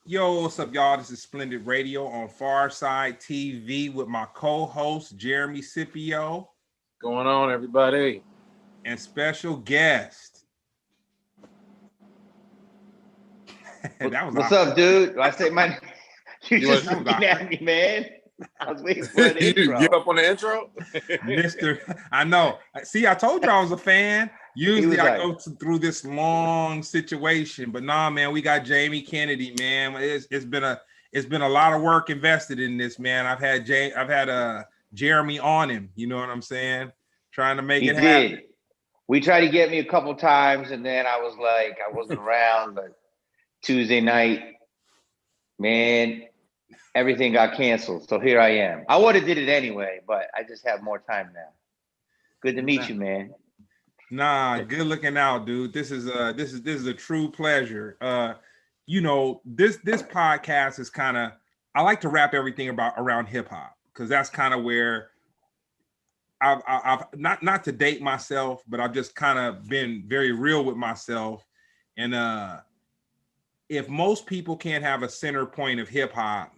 Yo, what's up, y'all? This is Splendid Radio on PharcydeTV with my co-host Jeremy Scippio. Going on, everybody? And special guest. That was What's awkward. Up, dude? I say my you just looking at me, man. I was waiting for an intro. You give up on the intro? Mr. I know. See, I told you I was a fan. Usually I go through this long situation, but nah, man, we got Jaime Kennedy, man. It's been a lot of work invested in this, man. I've had Jeremy on him, you know what I'm saying? Trying to make it happen. We tried to get me a couple times, and then I was like, I wasn't around, but Tuesday night, man, everything got canceled. So here I am. I would have did it anyway, but I just have more time now. Good to meet you, man. Nah, good looking out, dude. This is a true pleasure. You know, this podcast is kind of, I like to wrap everything around hip hop because that's kind of where I've not to date myself, but I've just kind of been very real with myself. And if most people can't have a center point of hip hop,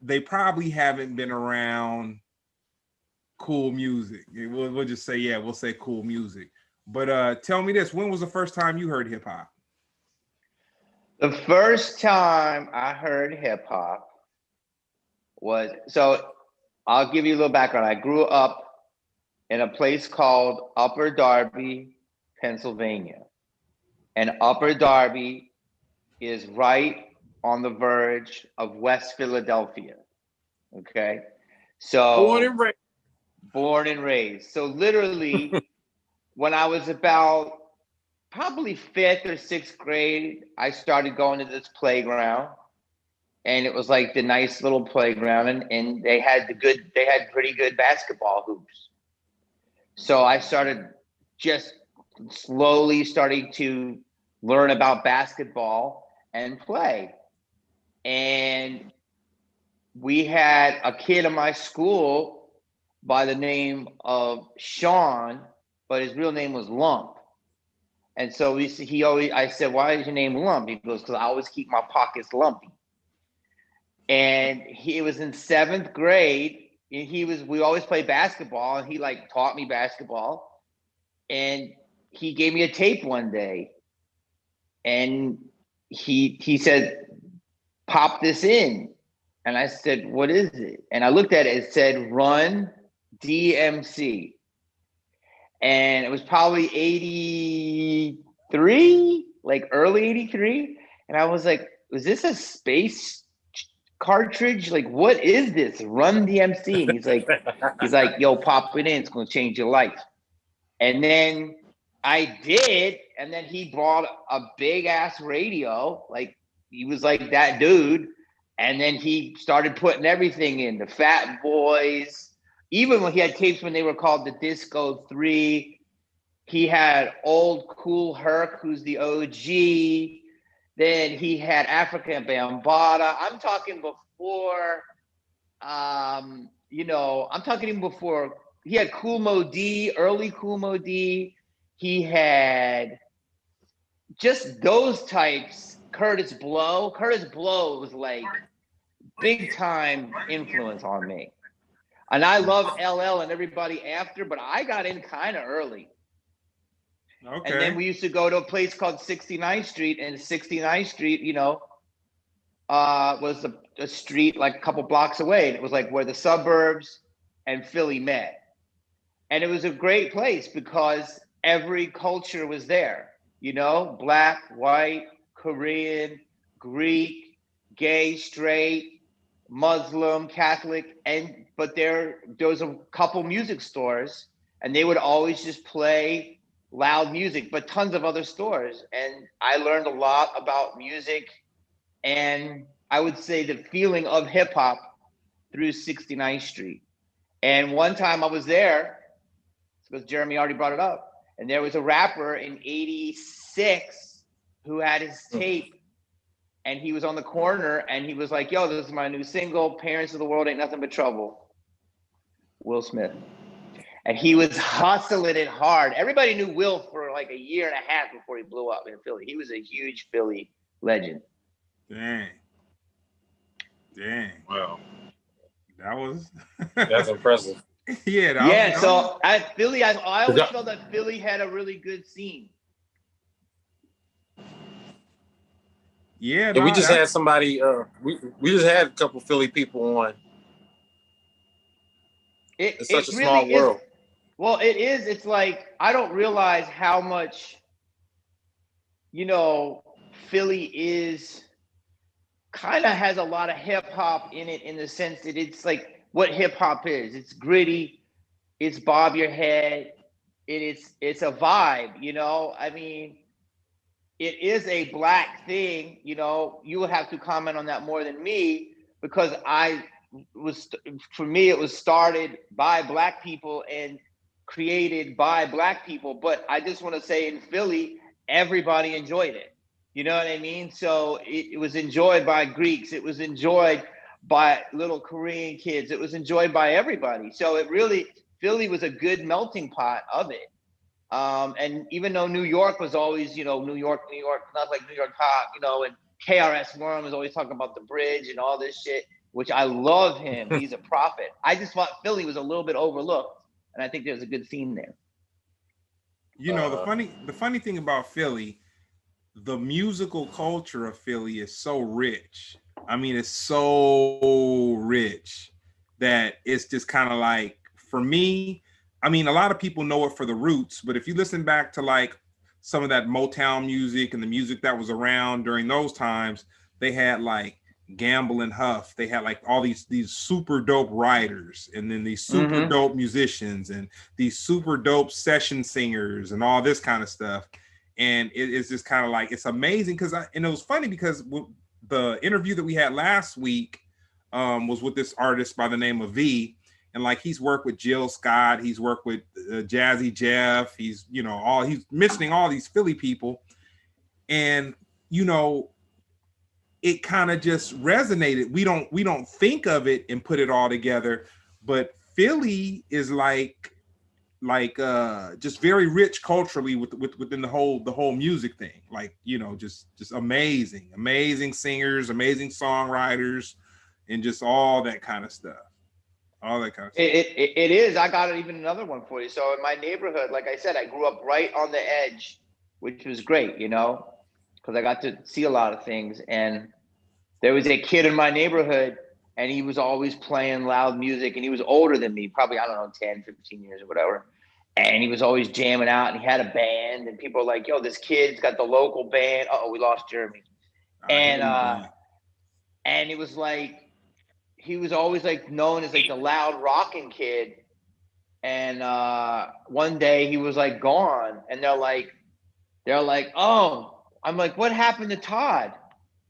they probably haven't been around cool music. We'll just say, yeah, we'll say cool music. But tell me this, when was the first time you heard hip hop? The first time I heard hip hop was, so I'll give you a little background. I grew up in a place called Upper Darby, Pennsylvania. And Upper Darby is right on the verge of West Philadelphia. Okay. So born and raised. So literally when I was about probably 5th or 6th grade, I started going to this playground, and it was like the nice little playground, and they had pretty good basketball hoops. So I started just slowly starting to learn about basketball and play. And we had a kid in my school by the name of Sean, but his real name was Lump. And so I said, why is your name Lump? He goes, because I always keep my pockets lumpy. And he was in 7th grade. And we always play basketball, and he like taught me basketball. And he gave me a tape one day, and he said, pop this in. And I said, what is it? And I looked at it, it said Run DMC. And it was probably 83, like early 83. And I was like, was this a space cartridge? Like, what is this? Run DMC. And he's like, yo, pop it in. It's going to change your life. And then I did. And then he brought a big ass radio. Like, he was like that dude. And then he started putting everything in, the Fat Boys. Even when he had tapes when they were called the Disco 3, he had Old Cool Herc, who's the OG. Then he had African Bambaataa. I'm talking before, I'm talking even before. He had Kool Moe Dee, early Kool Moe Dee. He had just those types. Curtis Blow. Curtis Blow was like big time influence on me. And I love LL and everybody after, but I got in kind of early. Okay. And then we used to go to a place called 69th Street, and 69th Street, was a street like a couple blocks away. And it was like where the suburbs and Philly met. And it was a great place because every culture was there, Black, white, Korean, Greek, gay, straight, Muslim, Catholic, but there was a couple music stores, and they would always just play loud music, but tons of other stores. And I learned a lot about music, and I would say the feeling of hip hop through 69th Street. And one time I was there, because Jeremy already brought it up, and there was a rapper in 86 who had his tape. And he was on the corner, and he was like, yo, this is my new single, Parents of the World Ain't Nothing But Trouble. Will Smith. And he was hustling it hard. Everybody knew Will for like a year and a half before he blew up in Philly. He was a huge Philly legend. Dang. Wow, That was that's impressive. yeah. Yeah, so at Philly, I always Yeah. felt that Philly had a really good scene. Yeah, And we no, just had somebody. We just had a couple Philly people on. It's such It a really small is. world. Well, it is. It's like I don't realize how much, Philly is kind of has a lot of hip hop in it in the sense that it's like what hip hop is. It's gritty. It's bob your head. It's a vibe. I mean, it is a black thing. You would have to comment on that more than me because for me, it was started by black people and created by black people. But I just want to say in Philly, everybody enjoyed it. You know what I mean? So it was enjoyed by Greeks. It was enjoyed by little Korean kids. It was enjoyed by everybody. So Philly was a good melting pot of it. And even though New York was always, New York, not like New York pop, and KRS-One was always talking about the bridge and all this shit, which I love him. He's a prophet. I just thought Philly was a little bit overlooked, and I think there's a good scene there. the funny thing about Philly, the musical culture of Philly is so rich. I mean, it's so rich that it's just kind of like, for me, I mean, a lot of people know it for the roots, but if you listen back to like some of that Motown music and the music that was around during those times, they had like Gamble and Huff. They had like all these super dope writers, and then these super dope musicians, and these super dope session singers, and all this kind of stuff. And it's just kind of like, it's amazing because and it was funny because the interview that we had last week was with this artist by the name of V, and like he's worked with Jill Scott, he's worked with Jazzy Jeff, he's he's mentioning all these Philly people, and it kind of just resonated. We don't think of it and put it all together, but Philly is like just very rich culturally within the whole music thing, like just amazing singers, amazing songwriters, and just all that kind of stuff. It is. I got even another one for you. So in my neighborhood, like I said, I grew up right on the edge, which was great, because I got to see a lot of things. And there was a kid in my neighborhood, and he was always playing loud music, and he was older than me, probably, I don't know, 10, 15 years or whatever. And he was always jamming out, and he had a band, and people were like, yo, this kid's got the local band. Uh-oh, we lost Jeremy. And it was like, he was always like known as like the loud rocking kid. And one day he was like gone, and they're like, oh, I'm like, what happened to Todd?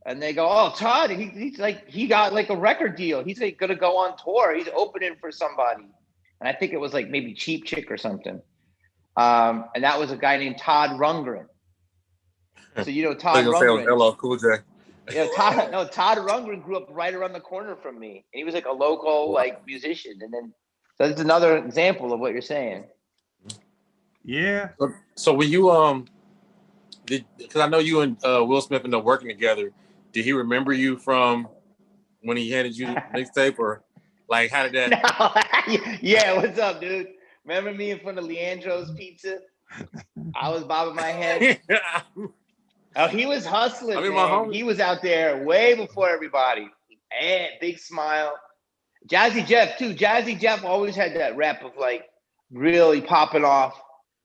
And they go, oh, Todd, he's like, he got like a record deal. He's like gonna go on tour. He's opening for somebody. And I think it was like maybe Cheap Chick or something. And that was a guy named Todd Rundgren. So Todd Rundgren. LL Cool J. Yeah, Todd Rundgren grew up right around the corner from me, and he was like a local like musician. And then, so that's another example of what you're saying. Yeah. So when you because I know you and Will Smith ended up working together. Did he remember you from when he handed you the mixtape, or like how did that? No. Yeah, what's up, dude? Remember me in front of Leandro's Pizza? I was bobbing my head. Oh, he was hustling, man. He was out there way before everybody. And big smile. Jazzy Jeff, too. Jazzy Jeff always had that rep of like really popping off.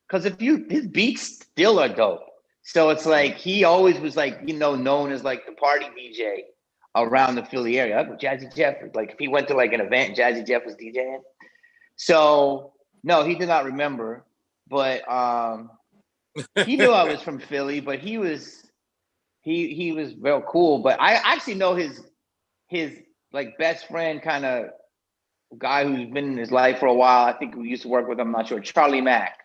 Because his beats still are dope. So it's like he always was like, known as like the party DJ around the Philly area. Jazzy Jeff, like if he went to like an event, Jazzy Jeff was DJing. So no, he did not remember. But he knew I was from Philly, but he was real cool. But I actually know his like best friend, kind of guy who's been in his life for a while. I think we used to work with him. I'm not sure. Charlie Mack.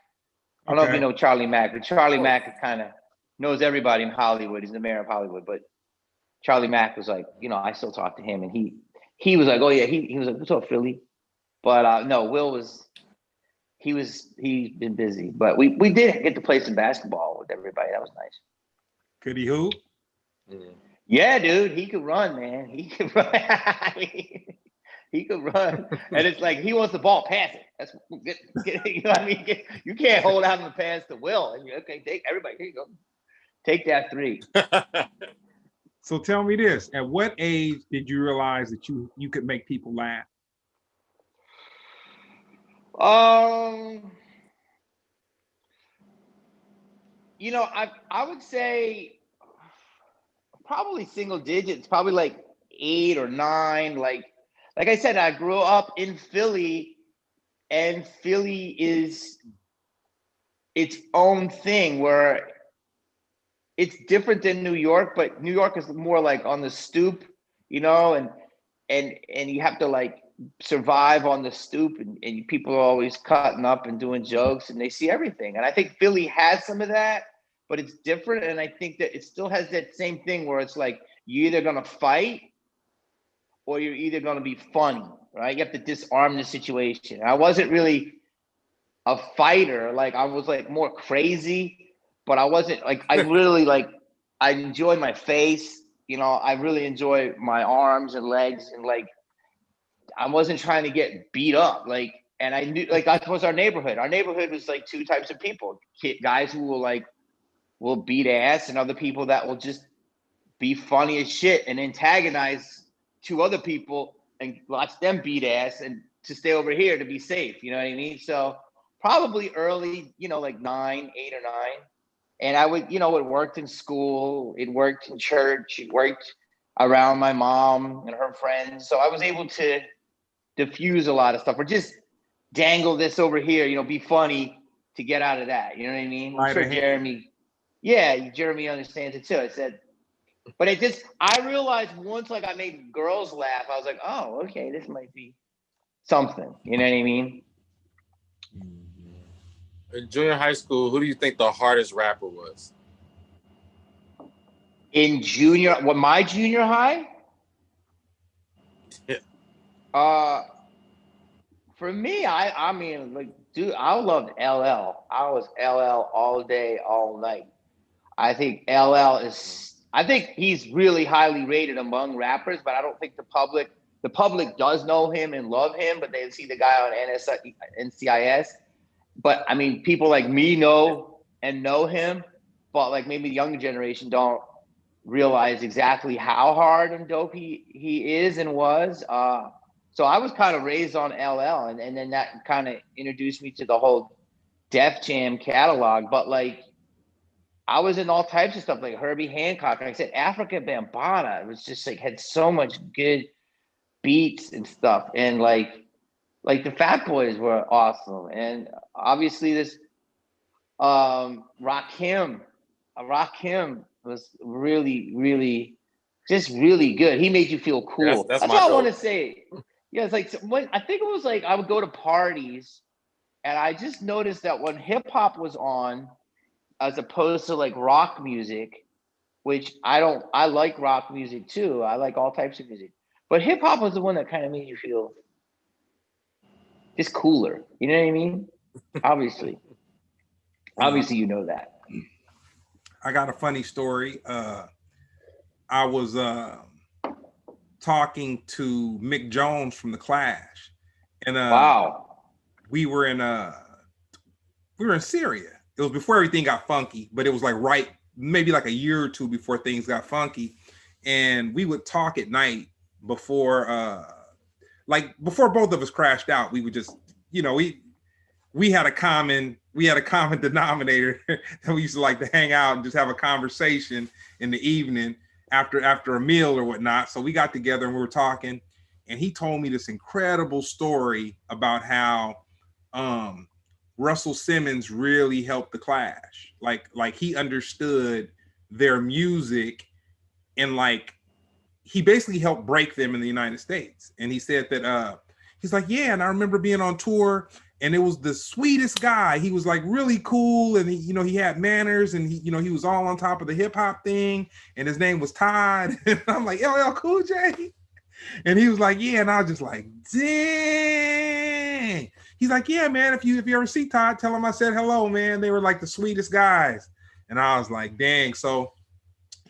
I don't know if you know Charlie Mack, but Charlie Mack kind of knows everybody in Hollywood. He's the mayor of Hollywood. But Charlie Mack was like, I still talk to him, and he was like, oh yeah, he was like, what's up, Philly? But no, Will he's been busy. But we did get to play some basketball with everybody. That was nice. Could he hoop? Yeah, dude, he could run, man. He could run. He could run, and it's like he wants the ball, pass it. That's you know what I mean. You can't hold out in the pass to Will. And okay, take everybody. Here you go. Take that 3. So tell me this: at what age did you realize that you could make people laugh? You know, I would say probably single digits, probably like 8 or 9. Like I said, I grew up in Philly, and Philly is its own thing where it's different than New York, but New York is more like on the stoop, you know, and you have to like survive on the stoop, and people are always cutting up and doing jokes, and they see everything. And I think Philly has some of that, but it's different. And I think that it still has that same thing where it's like you're either gonna fight or you're either gonna be funny, right? You have to disarm the situation. I wasn't really a fighter, like I was like more crazy, but I wasn't like I really like I enjoy my face, you know, I really enjoy my arms and legs, and like I wasn't trying to get beat up. Like, and I knew like that was our neighborhood. Our neighborhood was like 2 types of people: guys who will beat ass, and other people that will just be funny as shit and antagonize 2 other people and watch them beat ass and to stay over here to be safe. You know what I mean? So probably early, you know, like 9, 8 or 9. And I would, you know, it worked in school, it worked in church, it worked around my mom and her friends. So I was able to diffuse a lot of stuff, or just dangle this over here, you know, be funny to get out of that. You know what I mean? I'm sure Jeremy, Jeremy understands it too. I said, but I realized once like I made girls laugh, I was like, oh, okay, this might be something. You know what I mean? In junior high school, who do you think the hardest rapper was? In my junior high? Yeah. For me, I mean, like, dude, I loved LL. I was LL all day, all night. I think I think he's really highly rated among rappers, but I don't think the public does know him and love him, but they see the guy on NCIS. But I mean, people like me know him, but like maybe the younger generation don't realize exactly how hard and dope he is and was. So I was kind of raised on LL, and then that kind of introduced me to the whole Def Jam catalog. But like, I was in all types of stuff, like Herbie Hancock. Like I said, Africa Bambaataa. It was just like had so much good beats and stuff, and like the Fat Boys were awesome, and obviously this Rakim was really, really, just really good. He made you feel cool. That's what I want to say. Yeah, it's like when I think it was like I would go to parties, and I just noticed that when hip hop was on, as opposed to like rock music, which I like rock music too. I like all types of music, but hip hop was the one that kind of made you feel just cooler. You know what I mean? Obviously, you know that. I got a funny story. I was talking to Mick Jones from The Clash, and wow, we were in Syria. It was before everything got funky, but it was like maybe like a year or 2 before things got funky, and we would talk at night before both of us crashed out. We would just, you know, we had a common denominator that we used to like to hang out and just have a conversation in the evening after a meal or whatnot. So we got together and we were talking, and he told me this incredible story about how Russell Simmons really helped the Clash. Like he understood their music, and like he basically helped break them in the United States. And he said that he's like, yeah, and I remember being on tour, and it was the sweetest guy. He was like really cool, and he had manners, and he was all on top of the hip hop thing, and his name was Todd. And I'm like, LL Cool J. And he was like, yeah, and I was just like, dang. He's like, yeah, man, if you ever see Todd, tell him I said hello, man. They were like the sweetest guys. And I was like, dang. So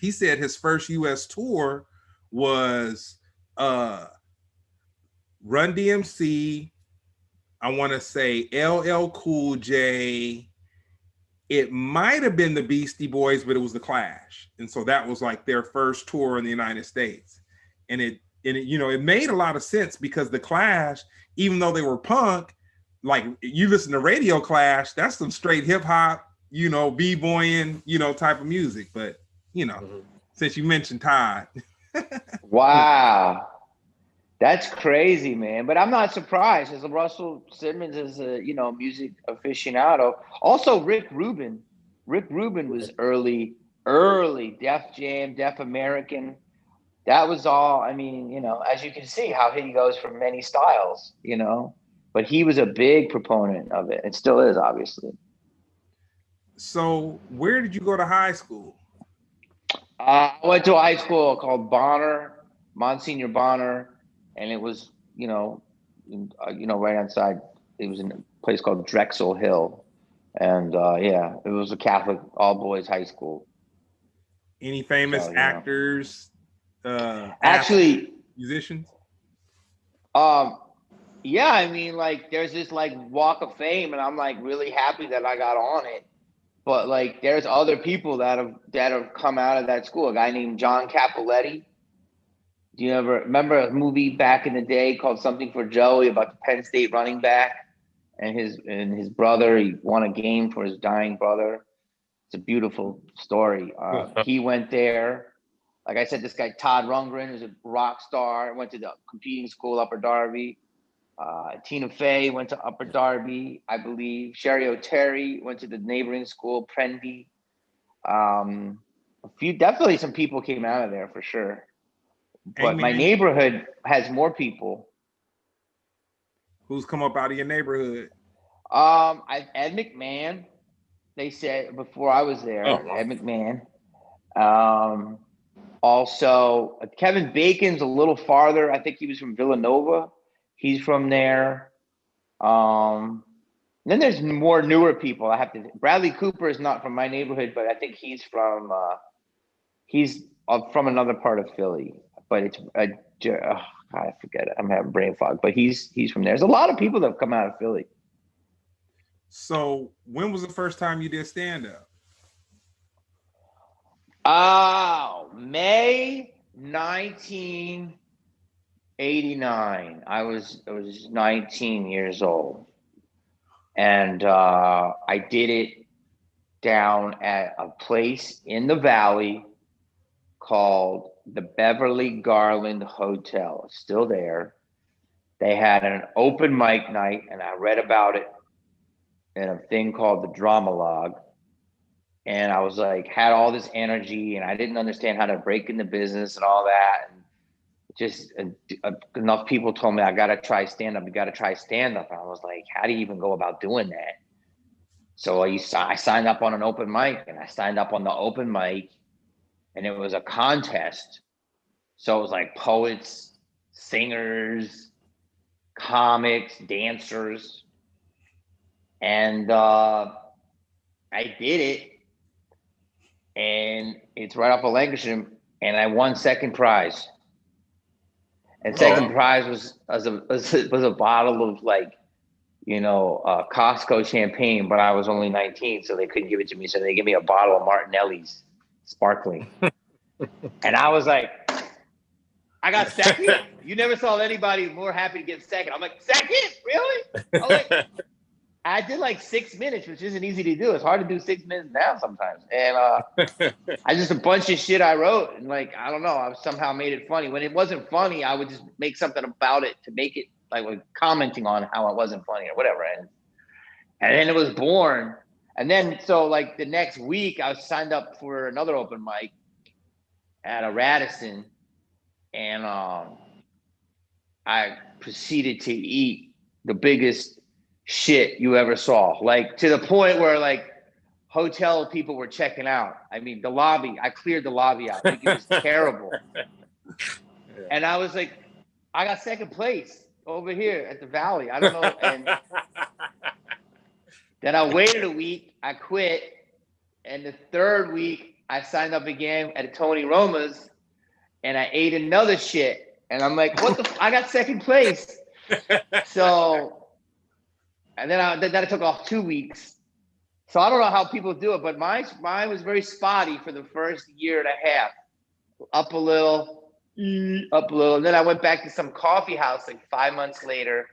he said his first U.S. tour was Run DMC. I want to say LL Cool J. It might have been the Beastie Boys, but it was the Clash, and so that was like their first tour in the United States. And it it made a lot of sense because the Clash, even though they were punk, like you listen to Radio Clash, that's some straight hip hop, b-boying, type of music. But since you mentioned Todd, wow, that's crazy, man. But I'm not surprised, as Russell Simmons is a music aficionado. Also, Rick Rubin was early Def Jam, Def American. That was all. I mean, as you can see, how he goes from many styles, but he was a big proponent of it. It still is, obviously. So where did you go to high school? I went to a high school called Monsignor Bonner, and it was, right outside. It was in a place called Drexel Hill, and it was a Catholic all boys high school. Any famous actors? Actually, musicians? Yeah, I mean, like, there's this like walk of fame, and I'm like really happy that I got on it. But like, there's other people that have come out of that school. A guy named John Capoletti. Do you ever remember a movie back in the day called Something for Joey about the Penn State running back and his brother? He won a game for his dying brother. It's a beautiful story. He went there. Like I said, this guy Todd Rundgren is a rock star. Went to the competing school, Upper Darby. Tina Fey went to Upper Darby, I believe. Sherry O'Terry went to the neighboring school, Prenby. Definitely some people came out of there for sure. But my neighborhood has more people. Who's come up out of your neighborhood? Ed McMahon. They said before I was there, Ed McMahon. Also, Kevin Bacon's a little farther. I think he was from Villanova. He's from there. Then there's more newer people. Bradley Cooper is not from my neighborhood, but I think he's from another part of Philly. But it's I forget it. I'm having brain fog. But he's from there. There's a lot of people that have come out of Philly. So when was the first time you did stand up? Oh, May 1989. I was 19 years old, and I did it down at a place in the Valley called the Beverly Garland Hotel. It's still there. They had an open mic night, and I read about it in a thing called the Drama Log. And I was like, had all this energy, and I didn't understand how to break into business and all that. And just enough people told me, I got to try stand-up. You got to try stand-up. And I was like, how do you even go about doing that? So I signed up on an open mic, and I signed up on the open mic, and it was a contest. So it was like poets, singers, comics, dancers. And I did it. And it's right off of Lancashire, and I won second prize. And second prize was a bottle of Costco champagne, but I was only 19, so they couldn't give it to me. So they gave me a bottle of Martinelli's sparkling. And I was like, I got second? You never saw anybody more happy to get second. I'm like, second? Really? I'm like, I did like 6 minutes, which isn't easy to do. It's hard to do 6 minutes now sometimes. And I just a bunch of shit I wrote. And like, I don't know, I somehow made it funny. When it wasn't funny, I would just make something about it to make it like commenting on how it wasn't funny or whatever. And then it was born. And then, so like the next week I was signed up for another open mic at a Radisson. And I proceeded to eat the biggest shit you ever saw, like to the point where like hotel people were checking out. I mean, the lobby, I cleared the lobby out. Like, it was terrible. And I was like, I got second place over here at the Valley. I don't know. And then I waited a week, I quit. And the third week I signed up again at Tony Roma's, and I ate another shit. And I'm like, what the? I got second place. So, and then I took off 2 weeks. So I don't know how people do it, but mine was very spotty for the first year and a half. Up a little, up a little. And then I went back to some coffee house like 5 months later,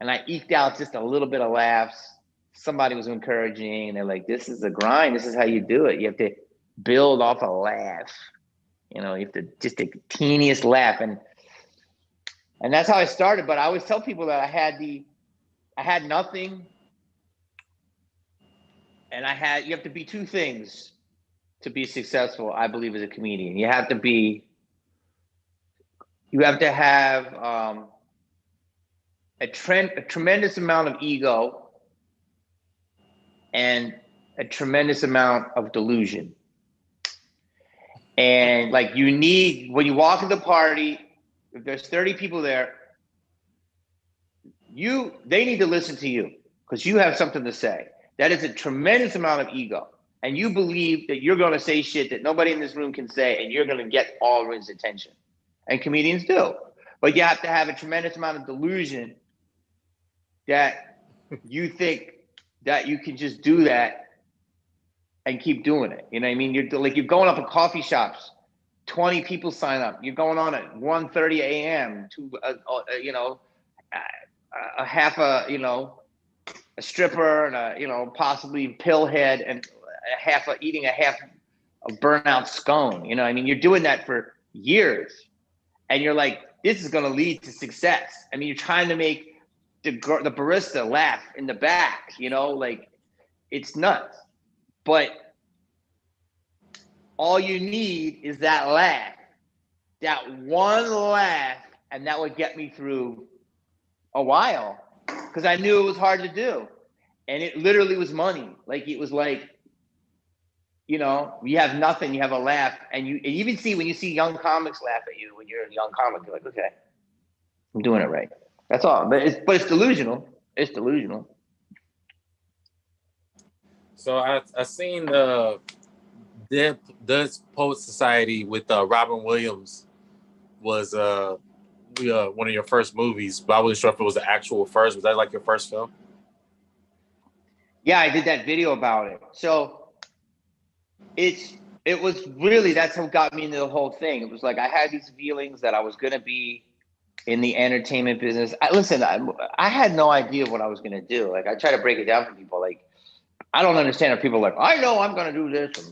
and I eked out just a little bit of laughs. Somebody was encouraging, and they're like, this is a grind. This is how you do it. You have to build off a laugh. You know, you have to just the teeniest laugh. And that's how I started. But I always tell people that I had nothing. And you have to be two things to be successful, I believe, as a comedian. You have to have a tremendous amount of ego and a tremendous amount of delusion. And like when you walk in the party, if there's 30 people there, they need to listen to you because you have something to say. That is a tremendous amount of ego. And you believe that you're going to say shit that nobody in this room can say, and you're going to get all of his attention. And comedians do. But you have to have a tremendous amount of delusion that you think that you can just do that and keep doing it. You know what I mean? You're going up in coffee shops, 20 people sign up. You're going on at 1:30 a.m. to, a half a stripper and possibly pillhead and eating a half a burnout scone. You know, I mean, you're doing that for years, and you're like, this is going to lead to success. I mean, you're trying to make the barista laugh in the back. You know, like it's nuts. But all you need is that laugh, that one laugh, and that would get me through a while. Because I knew it was hard to do. And it literally was money. Like, it was like, you have nothing, you have a laugh. And you even see, when you see young comics laugh at you, when you're a young comic, you're like, okay, I'm doing it right. That's all. But it's delusional. It's delusional. So I seen Dead Poets Society with Robin Williams was one of your first movies, but I wasn't sure if it was the actual first. Was that like your first film? Yeah, I did that video about it. So it was really, that's what got me into the whole thing. It was like I had these feelings that I was going to be in the entertainment business. I had no idea what I was going to do. Like, I try to break it down for people. Like, I don't understand if people are like, I know I'm going to do this.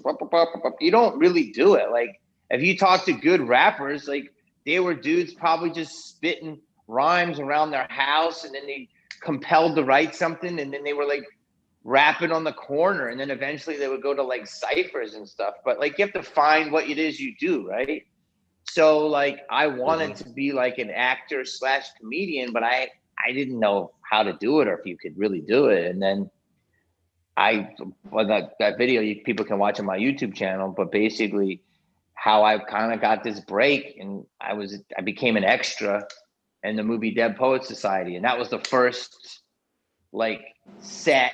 You don't really do it. Like, if you talk to good rappers, like, they were dudes probably just spitting rhymes around their house, and then they compelled to write something, and then they were like rapping on the corner, and then eventually they would go to like ciphers and stuff. But like, you have to find what it is you do, right? So like, I wanted to be like an actor / comedian, but I didn't know how to do it or if you could really do it. And then that video people can watch on my YouTube channel, but basically how I kind of got this break, and I became an extra in the movie Dead Poets Society. And that was the first like set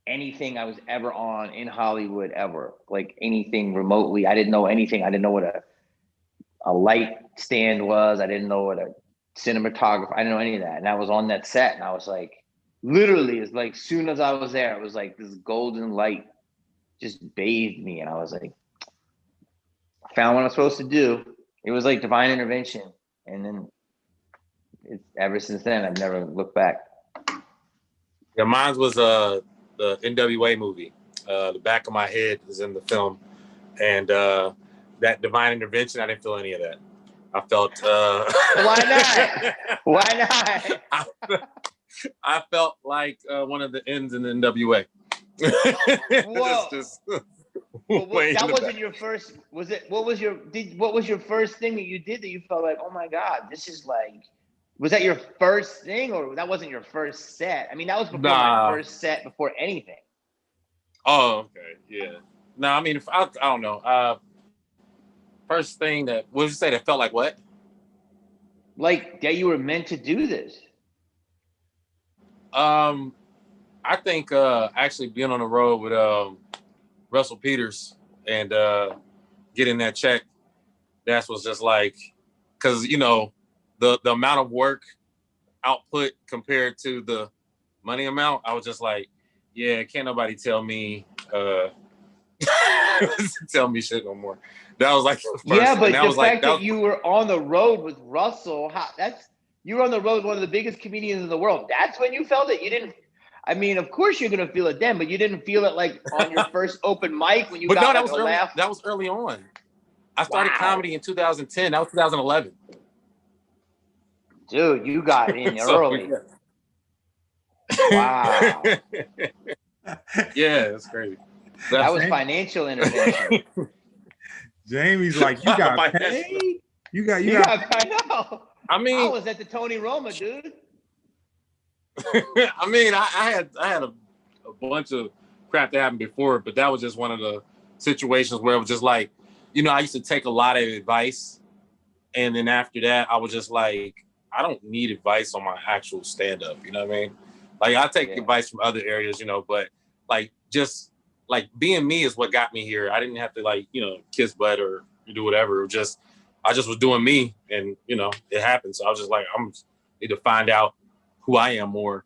anything I was ever on in Hollywood ever, like anything remotely. I didn't know anything. I didn't know what a light stand was. I didn't know what a cinematographer, I didn't know any of that. And I was on that set, and I was like, literally, it's like, soon as I was there, it was like this golden light just bathed me. And I was like, I found what I'm supposed to do. It was like divine intervention. And then ever since then, I've never looked back. Yeah, mine was the NWA movie. The back of my head is in the film. And that divine intervention, I didn't feel any of that. I felt... Why not? Why not? I felt like one of the ends in the NWA. Whoa. That wasn't your first, was it? What was your first thing that you did that you felt like, oh my God, this is like, was that your first thing, or that wasn't your first set? I mean, that was before my first set, before anything. Oh, okay. Yeah. No, I mean, I don't know. First thing what did you say that felt like what? Like that you were meant to do this. I think actually being on the road with Russell Peters and getting that check, that's was just like, because you know, the amount of work output compared to the money amount, I was just like, yeah, can't nobody tell me tell me shit no more. That was like the first, yeah, but that the was fact like, that you were on the road with Russell, you were on the road with one of the biggest comedians in the world. That's when you felt it. You didn't. I mean, of course you're gonna feel it then, but you didn't feel it like on your first open mic when you but got no, that like was a early. laugh. That was early on. I started Wow. comedy in 2010. That was 2011. Dude, you got in So, early. yeah. Wow. Yeah, that's crazy. That was financial intervention. Jamie's like, you got paid? You got I know. I mean, I was at the Tony Roma, dude. I mean, I had a bunch of crap that happened before, but that was just one of the situations where it was just like, you know, I used to take a lot of advice, and then after that, I was just like, I don't need advice on my actual stand-up. You know what I mean? Like, I take advice from other areas, you know, but like just like being me is what got me here. I didn't have to like, you know, kiss butt or do whatever. I just was doing me, and you know, it happened. So I was just like, I'm need to find out who I am more,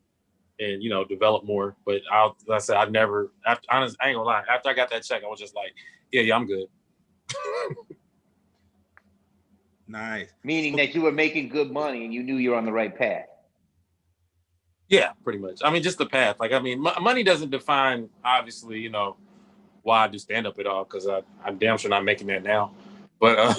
and you know, develop more. But like I said, I never. After, honest, I ain't gonna lie. After I got that check, I was just like, yeah, I'm good. nice. Meaning that you were making good money and you knew you were on the right path. Yeah, pretty much. I mean, just the path. Like, I mean, money doesn't define, obviously, you know, why I do stand up at all, because I'm damn sure not making that now. But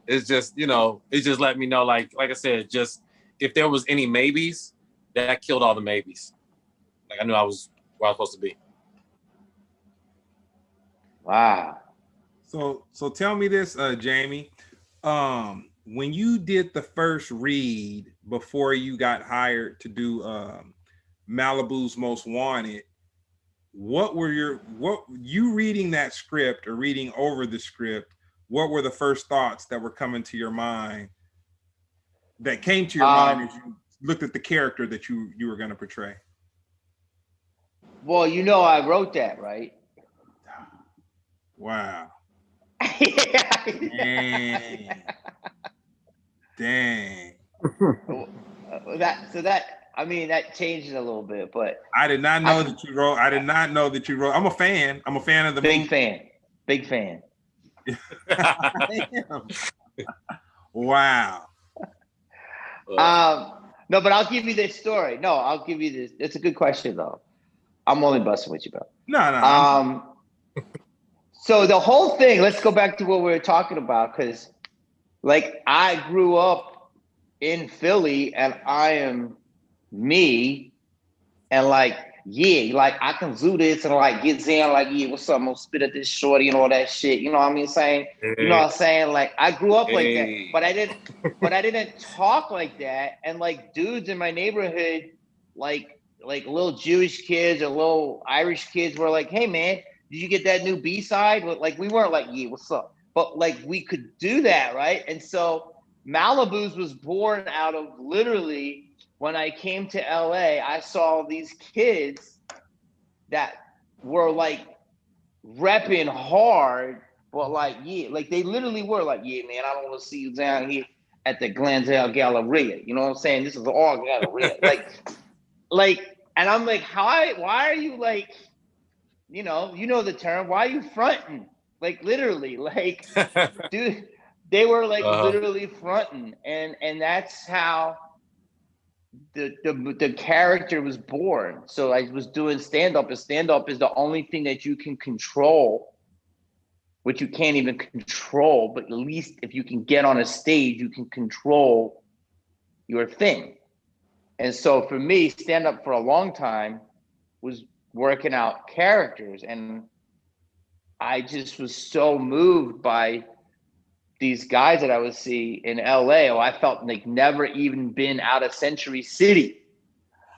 it's just, you know, it just let me know, like I said, just if there was any maybes, that killed all the maybes. Like, I knew I was where I was supposed to be. Wow. So tell me this, Jamie. When you did the first read before you got hired to do Malibu's Most Wanted, what you reading that script or reading over the script, what were the first thoughts that were coming to your mind, that came to your mind as you looked at the character that you were going to portray? Well, you know, I wrote that, right? Wow. Dang. That changed it a little bit, but I did not know that you wrote. I did not know that you wrote. I'm a fan. I'm a fan of the movie. Big fan. Wow. No, but I'll give you this story. No, I'll give you this. It's a good question, though. I'm only busting with you, bro. No. So the whole thing, let's go back to what we were talking about, because like I grew up in Philly and I am me, and like, yeah, like I can do this and like get in, like, yeah, what's up? I'm gonna spit at this shorty and all that shit. You know what I mean? Saying, you know what I'm saying? Like I grew up like that, but I didn't talk like that. And like dudes in my neighborhood, like little Jewish kids or little Irish kids were like, hey man, did you get that new B-side? Like we weren't like, yeah, what's up? But like we could do that, right? And so Malibus was born out of literally, when I came to LA, I saw these kids that were like repping hard, but like, yeah, like they literally were like, yeah, man, I don't want to see you down here at the Glendale Galleria. You know what I'm saying? This is all Galleria. And I'm like, why are you like, you know the term, why are you fronting? Like literally, like, dude, they were like literally fronting. And that's how the character was born. So I was doing stand-up, and stand-up is the only thing that you can control, which you can't even control, but at least if you can get on a stage, you can control your thing. And so for me, stand-up for a long time was working out characters, and I just was so moved by these guys that I would see in LA. I felt like never even been out of Century City,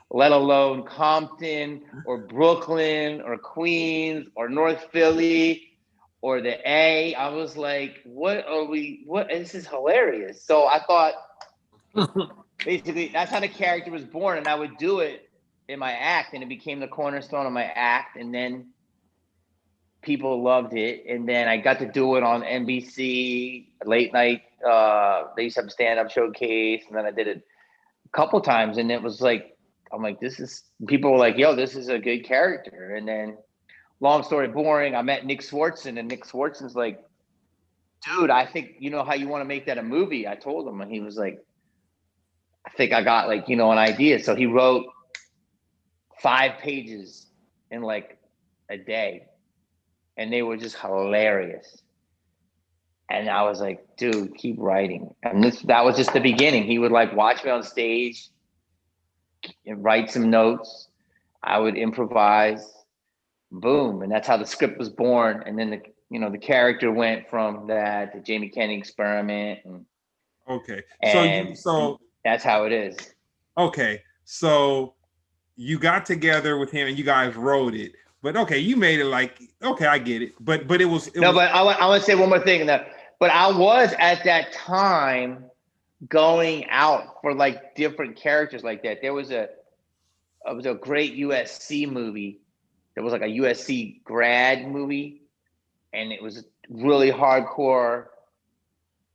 let alone Compton or Brooklyn or Queens or North Philly or the A. I was like, this is hilarious. So I thought basically that's how the character was born, and I would do it in my act, and it became the cornerstone of my act. And then people loved it. And then I got to do it on NBC late night. They used to have a stand-up showcase, and then I did it a couple times, and it was like, I'm like, people were like, yo, this is a good character. And then, long story boring, I met Nick Swartzen, and Nick Swartzen's like, dude, I think, you know how you want to make that a movie? I told him, and he was like, I think I got like, an idea. So he wrote 5 pages in like a day, and they were just hilarious. And I was like, dude, keep writing. And that was just the beginning. He would like watch me on stage and write some notes. I would improvise, boom. And that's how the script was born. And then the character went from that to Jamie Kennedy Experiment. Okay. So that's how it is. Okay. So you got together with him and you guys wrote it. But okay, you made it like, okay, I get it. But it was. But I want to say one more thing. But I was at that time going out for like different characters like that. There was a great USC movie. There was like a USC grad movie, and it was really hardcore,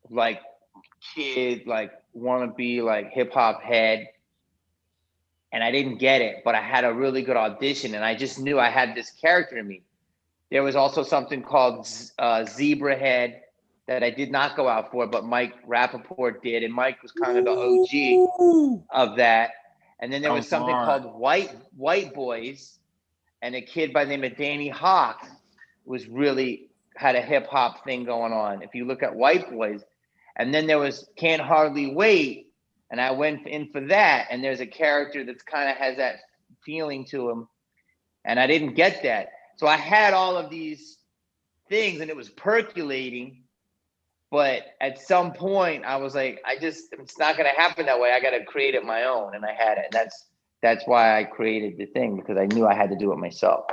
like kid, like wannabe, like hip hop head. And I didn't get it, but I had a really good audition, and I just knew I had this character in me. There was also something called Zebra Head that I did not go out for, but Mike Rappaport did, and Mike was kind of the OG of that. And then there was something called White Boys, and a kid by the name of Danny Hawk was really had a hip hop thing going on. If you look at White Boys, and then there was Can't Hardly Wait. And I went in for that, and there's a character that's kind of has that feeling to him, and I didn't get that. So I had all of these things, and it was percolating, but at some point I was like, it's not going to happen that way. I got to create it my own, and I had it. And that's why I created the thing, because I knew I had to do it myself.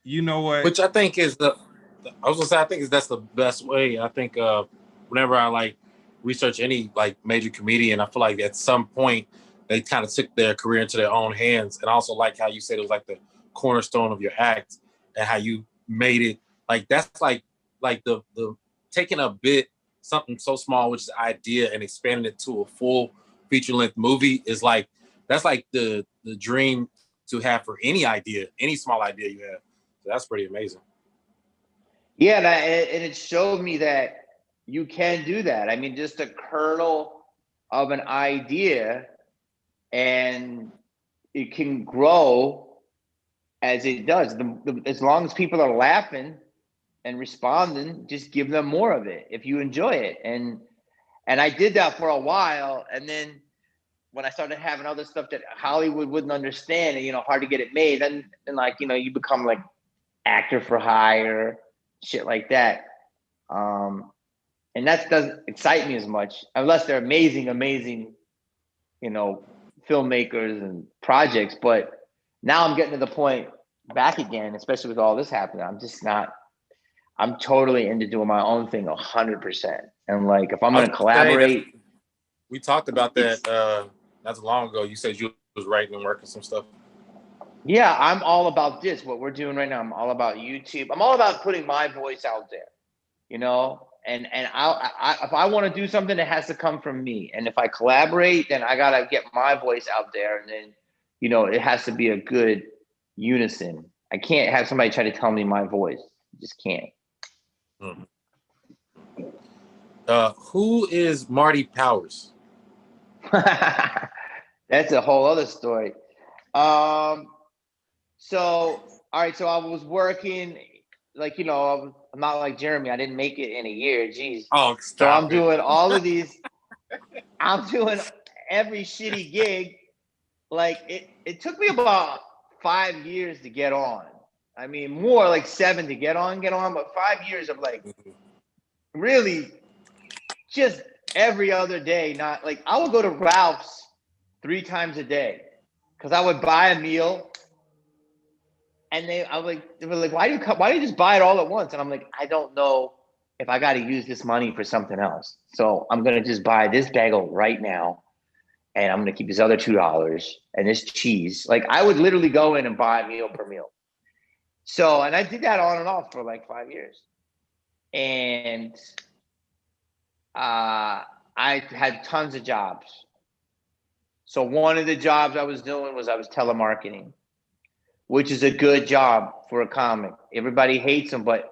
You know what? Which I think is that's the best way. I think whenever I like research any like major comedian, I feel like at some point they kind of took their career into their own hands. And I also like how you said it was like the cornerstone of your act and how you made it like that's like the taking a bit, something so small, which is the idea, and expanding it to a full feature-length movie is like that's like the dream to have for any small idea you have. So that's pretty amazing. Yeah, and it showed me that you can do that. I mean, just a kernel of an idea, and it can grow as it does. As long as people are laughing and responding, just give them more of it if you enjoy it. And I did that for a while, and then when I started having other stuff that Hollywood wouldn't understand, and hard to get it made, then like you become like actor for hire, shit like that. And that doesn't excite me as much, unless they're amazing, filmmakers and projects. But now I'm getting to the point back again, especially with all this happening. I'm totally into doing my own thing 100%. And like, if I'm going to collaborate. We talked about that not so long ago. You said you was writing and working some stuff. Yeah, I'm all about this. What we're doing right now, I'm all about YouTube. I'm all about putting my voice out there, And if I want to do something, it has to come from me. And if I collaborate, then I gotta get my voice out there, and then it has to be a good unison. I can't have somebody try to tell me my voice. I just can't. Who is Marty Powers? That's a whole other story. So all right, so I was working. Like, I'm not like Jeremy. I didn't make it in a year. Jeez. Oh, so I'm doing all of these. I'm doing every shitty gig. Like it took me about 5 years to get on. I mean, more like 7 to get on, but 5 years of like really just every other day. Not like I would go to Ralph's 3 times a day because I would buy a meal. And they were like, why do you just buy it all at once? And I'm like, I don't know if I got to use this money for something else. So I'm going to just buy this bagel right now. And I'm going to keep this other $2 and this cheese. Like I would literally go in and buy meal per meal. So, and I did that on and off for like 5 years. And I had tons of jobs. So one of the jobs I was doing was I was telemarketing, which is a good job for a comic. Everybody hates them, but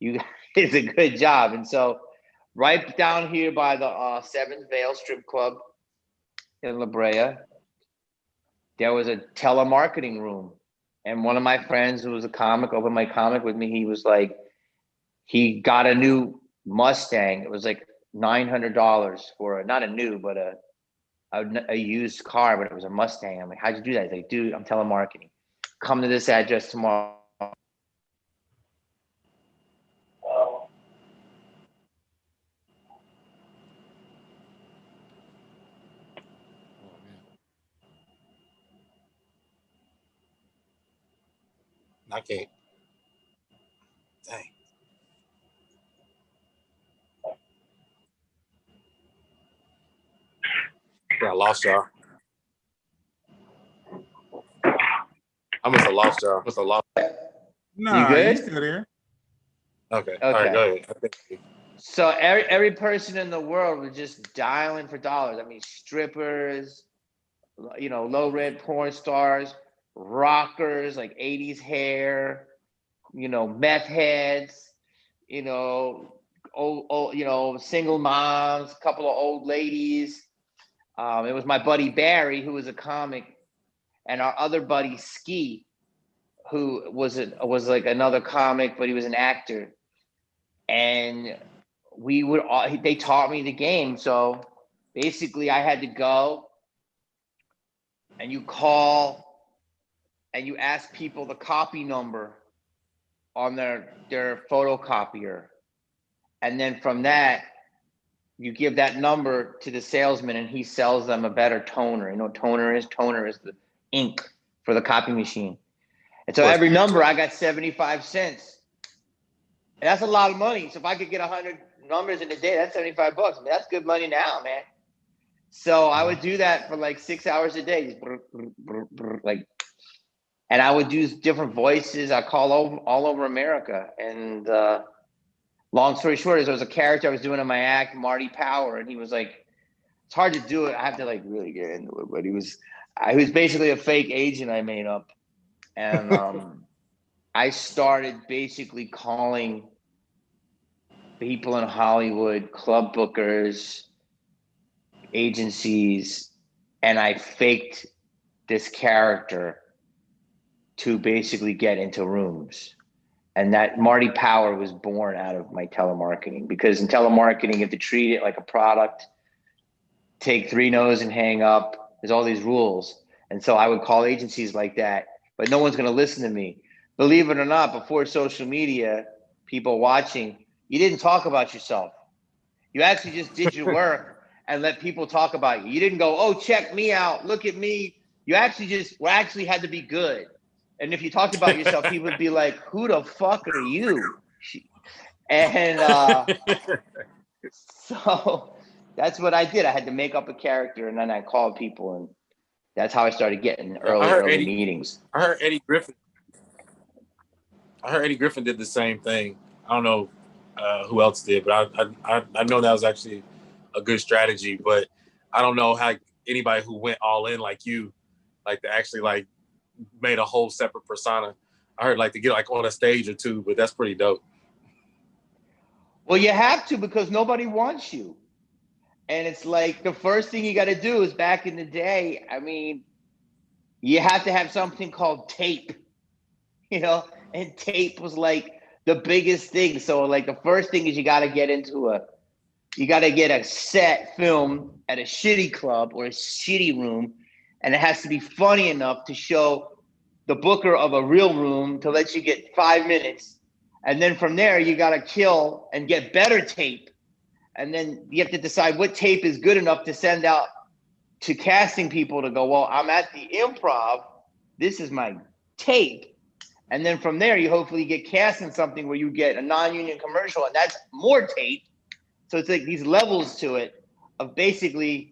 it's a good job. And so right down here by the Seventh Veil Strip Club in La Brea, there was a telemarketing room. And one of my friends who was a comic, opened my comic with me, he was like, he got a new Mustang. It was like $900 for not a new, but a used car, but it was a Mustang. I'm like, how'd you do that? He's like, dude, I'm telemarketing. Come to this address tomorrow. I can't. Dang. I lost y'all. I must have lost y'all. Nah, You good? you still there. Okay. All right, go ahead. So every person in the world was just dialing for dollars. I mean, strippers, low rent porn stars, rockers, like 80s hair, meth heads, old, single moms, a couple of old ladies. It was my buddy Barry, who was a comic, and our other buddy Ski, who was like another comic, but he was an actor. And they taught me the game. So basically I had to go and you call and you ask people the copy number on their photocopier. And then from that, you give that number to the salesman and he sells them a better toner. You know what toner is? Toner is the ink for the copy machine. And so every number I got 75 cents. And that's a lot of money. So if I could get 100 numbers in a day, that's $75. I mean, that's good money now, man. So I would do that for like 6 hours a day, like, and I would do different voices. I call all over America. And long story short is there was a character I was doing in my act, Marty Power, and he was like, it's hard to do it. I have to like really get into it. But he was basically a fake agent I made up. And I started basically calling people in Hollywood, club bookers, agencies, and I faked this character to basically get into rooms. And that Marty Power was born out of my telemarketing, because in telemarketing, you have to treat it like a product, take 3 no's and hang up. There's all these rules. And so I would call agencies like that, but no one's going to listen to me. Believe it or not, before social media, people watching, you didn't talk about yourself. You actually just did your work and let people talk about you. You didn't go, oh, check me out. Look at me. You actually had to be good. And if you talked about yourself, people would be like, who the fuck are you? And so that's what I did. I had to make up a character and then I called people, and that's how I started getting early meetings. I heard Eddie Griffin did the same thing. I don't know who else did, but I know that was actually a good strategy. But I don't know how anybody who went all in like you, like to actually like made a whole separate persona. I heard like to get like on a stage or two, but that's pretty dope. Well, you have to, because nobody wants you. And it's like the first thing you got to do is, back in the day, I mean, you have to have something called tape, and tape was like the biggest thing. So like the first thing is you got to get a set film at a shitty club or a shitty room. And it has to be funny enough to show the booker of a real room to let you get 5 minutes. And then from there, you got to kill and get better tape. And then you have to decide what tape is good enough to send out to casting people to go, well, I'm at the Improv. This is my tape. And then from there, you hopefully get cast in something where you get a non-union commercial, and that's more tape. So it's like these levels to it of basically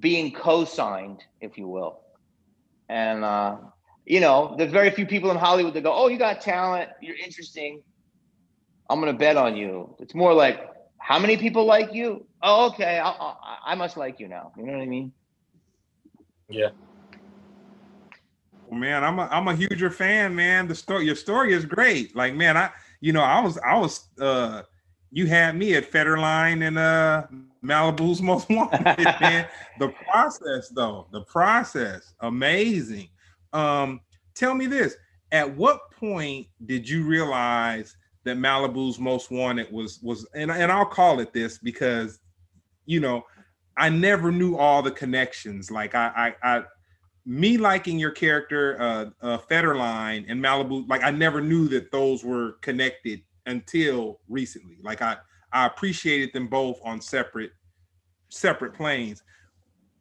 being co-signed, if you will. And you know, there's very few people in Hollywood that go, oh, you got talent, you're interesting, I'm gonna bet on you. It's more like, how many people like you? Oh, okay, I must like you now. You know what I mean? Yeah. Well, man, I'm a huger fan, man. Your story is great. Like, man, I was you had me at Federline and Malibu's Most Wanted, man. The process, amazing. Tell me this: at what point did you realize that Malibu's Most Wanted was and I'll call it this because, you know, I never knew all the connections. Like I me liking your character, Federline and Malibu, like I never knew that those were connected until recently. Like I appreciated them both on separate planes.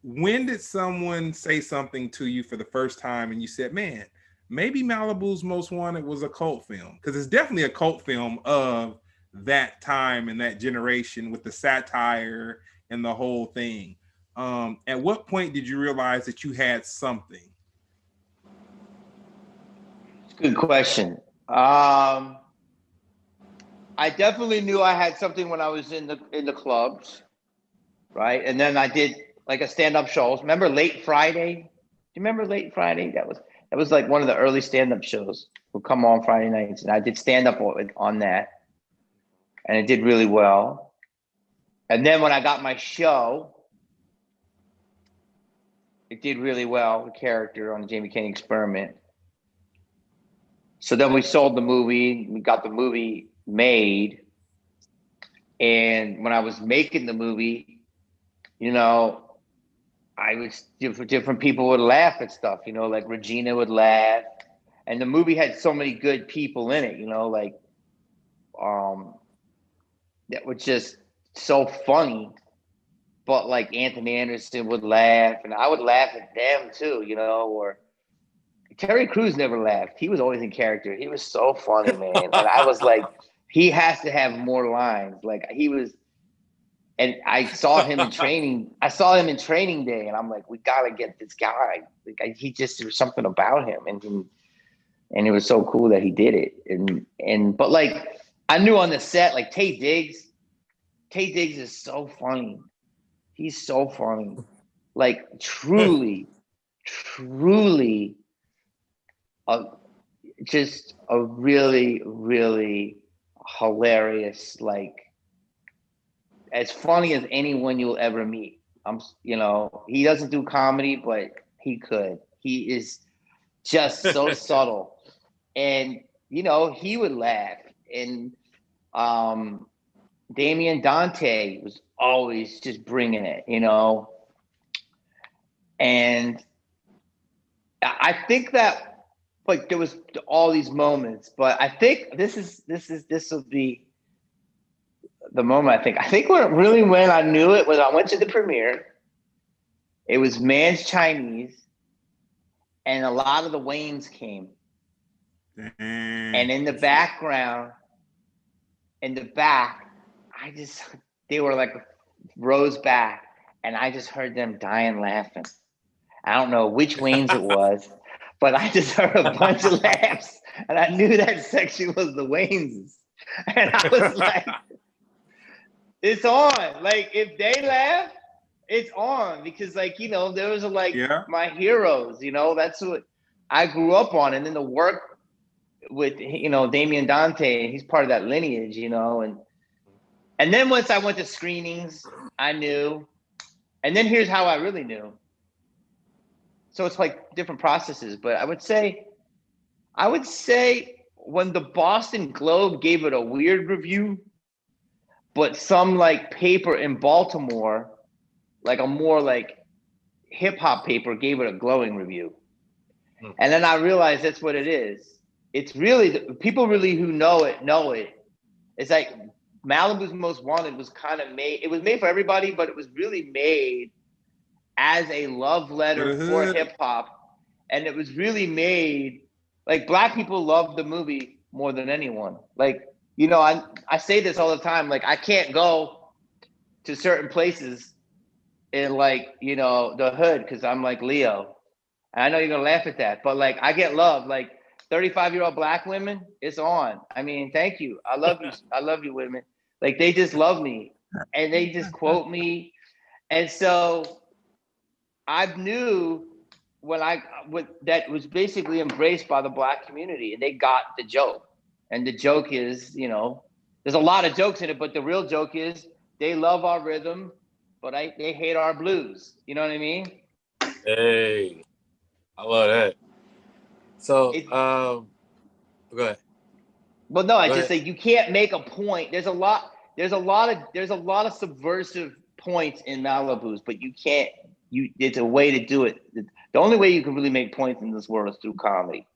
When did someone say something to you for the first time and you said, man, maybe Malibu's Most Wanted was a cult film? Because it's definitely a cult film of that time and that generation with the satire and the whole thing. At what point did you realize that you had something? Good question. I definitely knew I had something when I was in the clubs, right? And then I did like a stand-up shows. Remember Late Friday? Do you remember Late Friday? That was like one of the early stand-up shows would come on Friday nights, and I did stand-up on that, and it did really well. And then when I got my show, it did really well, the character on the Jamie Kennedy Experiment. So then we sold the movie, we got the movie made. And when I was making the movie, you know, I was different people would laugh at stuff, you know, like Regina would laugh. And the movie had so many good people in it, you know, like that were just so funny. But like Anthony Anderson would laugh, and I would laugh at them too, you know. Or Terry Crews never laughed; he was always in character. He was so funny, man. And I was like, he has to have more lines. Like he was, and I saw him in training. I saw him in Training Day, and I'm like, we gotta get this guy. Like he just, there was something about him, and it was so cool that he did it. But like I knew on the set, like Taye Diggs is so funny. He's so funny, like truly, just a really, really hilarious, like as funny as anyone you'll ever meet. You know, he doesn't do comedy, but he could. He is just so subtle, and you know, he would laugh. And Damian Dante was always just bringing it, you know. And I think that like there was all these moments, but I think this will be the moment. I think when I knew it was I went to the premiere. It was Man's Chinese, and a lot of the Waynes came. And in the background, in the back, they were like rows back, and I just heard them dying laughing. I don't know which Waynes it was, but I just heard a bunch of laughs, and I knew that section was the Waynes. And I was like, it's on. Like, if they laugh, it's on. Because, like, you know, those are like my heroes, you know, that's what I grew up on. And then the work with, you know, Damian Dante, he's part of that lineage, you know, and then once I went to screenings, I knew. And then here's how I really knew. So it's like different processes, but I would say when the Boston Globe gave it a weird review, but some like paper in Baltimore, like a more like hip hop paper, gave it a glowing review. And then I realized that's what it is. It's really, people really who know it. It's like Malibu's Most Wanted was kind of made, it was made for everybody, but it was really made as a love letter for hip hop. And it was really made, like Black people loved the movie more than anyone. Like, you know, I say this all the time, like I can't go to certain places in like, you know, the hood, because I'm like Leo. And I know you're gonna laugh at that, but like I get love. Like 35-year-old black women, it's on. I mean, thank you. I love you. I love you, women. Like they just love me, and they just quote me. And so I knew that was basically embraced by the black community, and they got the joke. And the joke is, there's a lot of jokes in it, but the real joke is they love our rhythm, but they hate our blues. You know what I mean? Hey, I love that. So, go ahead. Well, no, I just say you can't make a point. There's a lot of subversive points in Malibus, but you can't. It's a way to do it. The only way you can really make points in this world is through comedy.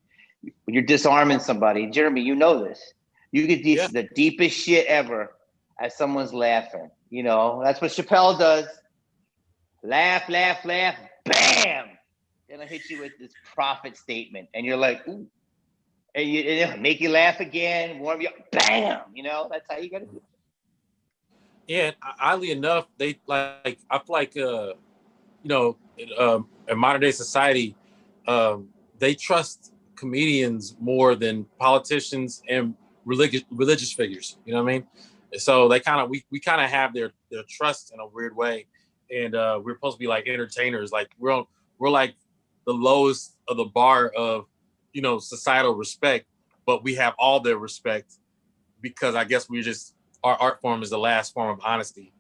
When you're disarming somebody, Jeremy, you know this. You get the deepest shit ever as someone's laughing. That's what Chappelle does. Laugh, laugh, laugh, bam. Then I hit you with this prophet statement, and you're like, ooh. And it'll make you laugh again, warm you up, bam. That's how you gotta do it. Yeah, oddly enough, they I feel like in modern day society, they trust comedians more than politicians and religious figures. You know what I mean? So they we kind of have their trust in a weird way, and we're supposed to be like entertainers. Like we're like the lowest of the bar of societal respect, but we have all their respect because I guess our art form is the last form of honesty.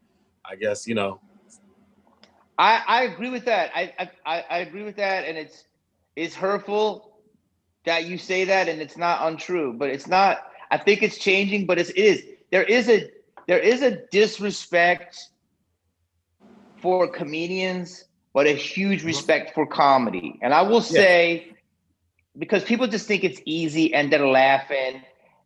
I guess I agree with that. I agree with that, and it's hurtful that you say that, and it's not untrue, but it's not. I think it's changing, but it is. There is a disrespect for comedians, but a huge respect for comedy. And I will say, because people just think it's easy and they're laughing,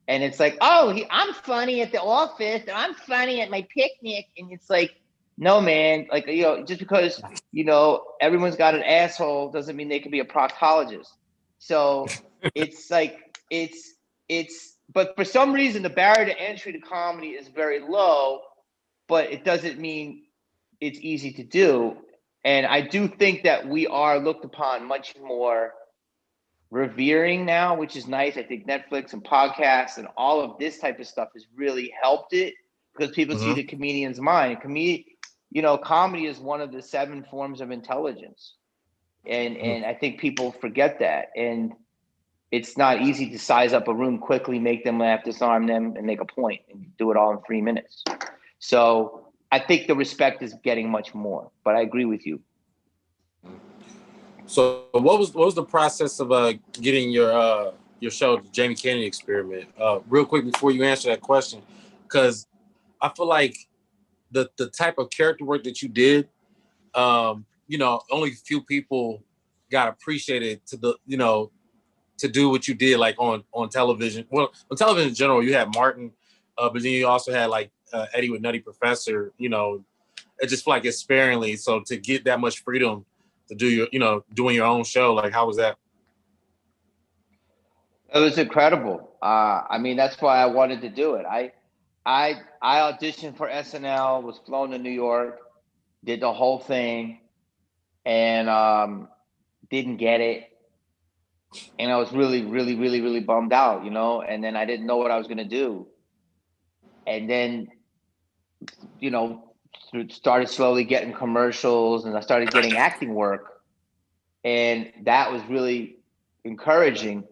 and it's like, oh, I'm funny at the office, or I'm funny at my picnic, and it's like, no, man, like just because everyone's got an asshole doesn't mean they can be a proctologist. So it's like but for some reason the barrier to entry to comedy is very low, but it doesn't mean it's easy to do. And I do think that we are looked upon much more revering now, which is nice. I think Netflix and podcasts and all of this type of stuff has really helped it because people see the comedian's mind. Comedy is one of the 7 forms of intelligence. And I think people forget that. And it's not easy to size up a room quickly, make them laugh, disarm them, and make a point, and do it all in 3 minutes. So I think the respect is getting much more, but I agree with you. So what was the process of getting your show, the Jamie Kennedy Experiment? Real quick before you answer that question, because I feel like the type of character work that you did, only a few people got appreciated to do what you did like on television. Well, on television in general, you had Martin, but then you also had like Eddie with Nutty Professor. It just feel like it's sparingly. So to get that much freedom to do your, doing your own show, like how was that? It was incredible. I mean, that's why I wanted to do it. I auditioned for SNL, was flown to New York, did the whole thing, and didn't get it. And I was really, really, really, really bummed out, and then I didn't know what I was going to do. And then, started slowly getting commercials, and I started getting acting work. And that was really encouraging.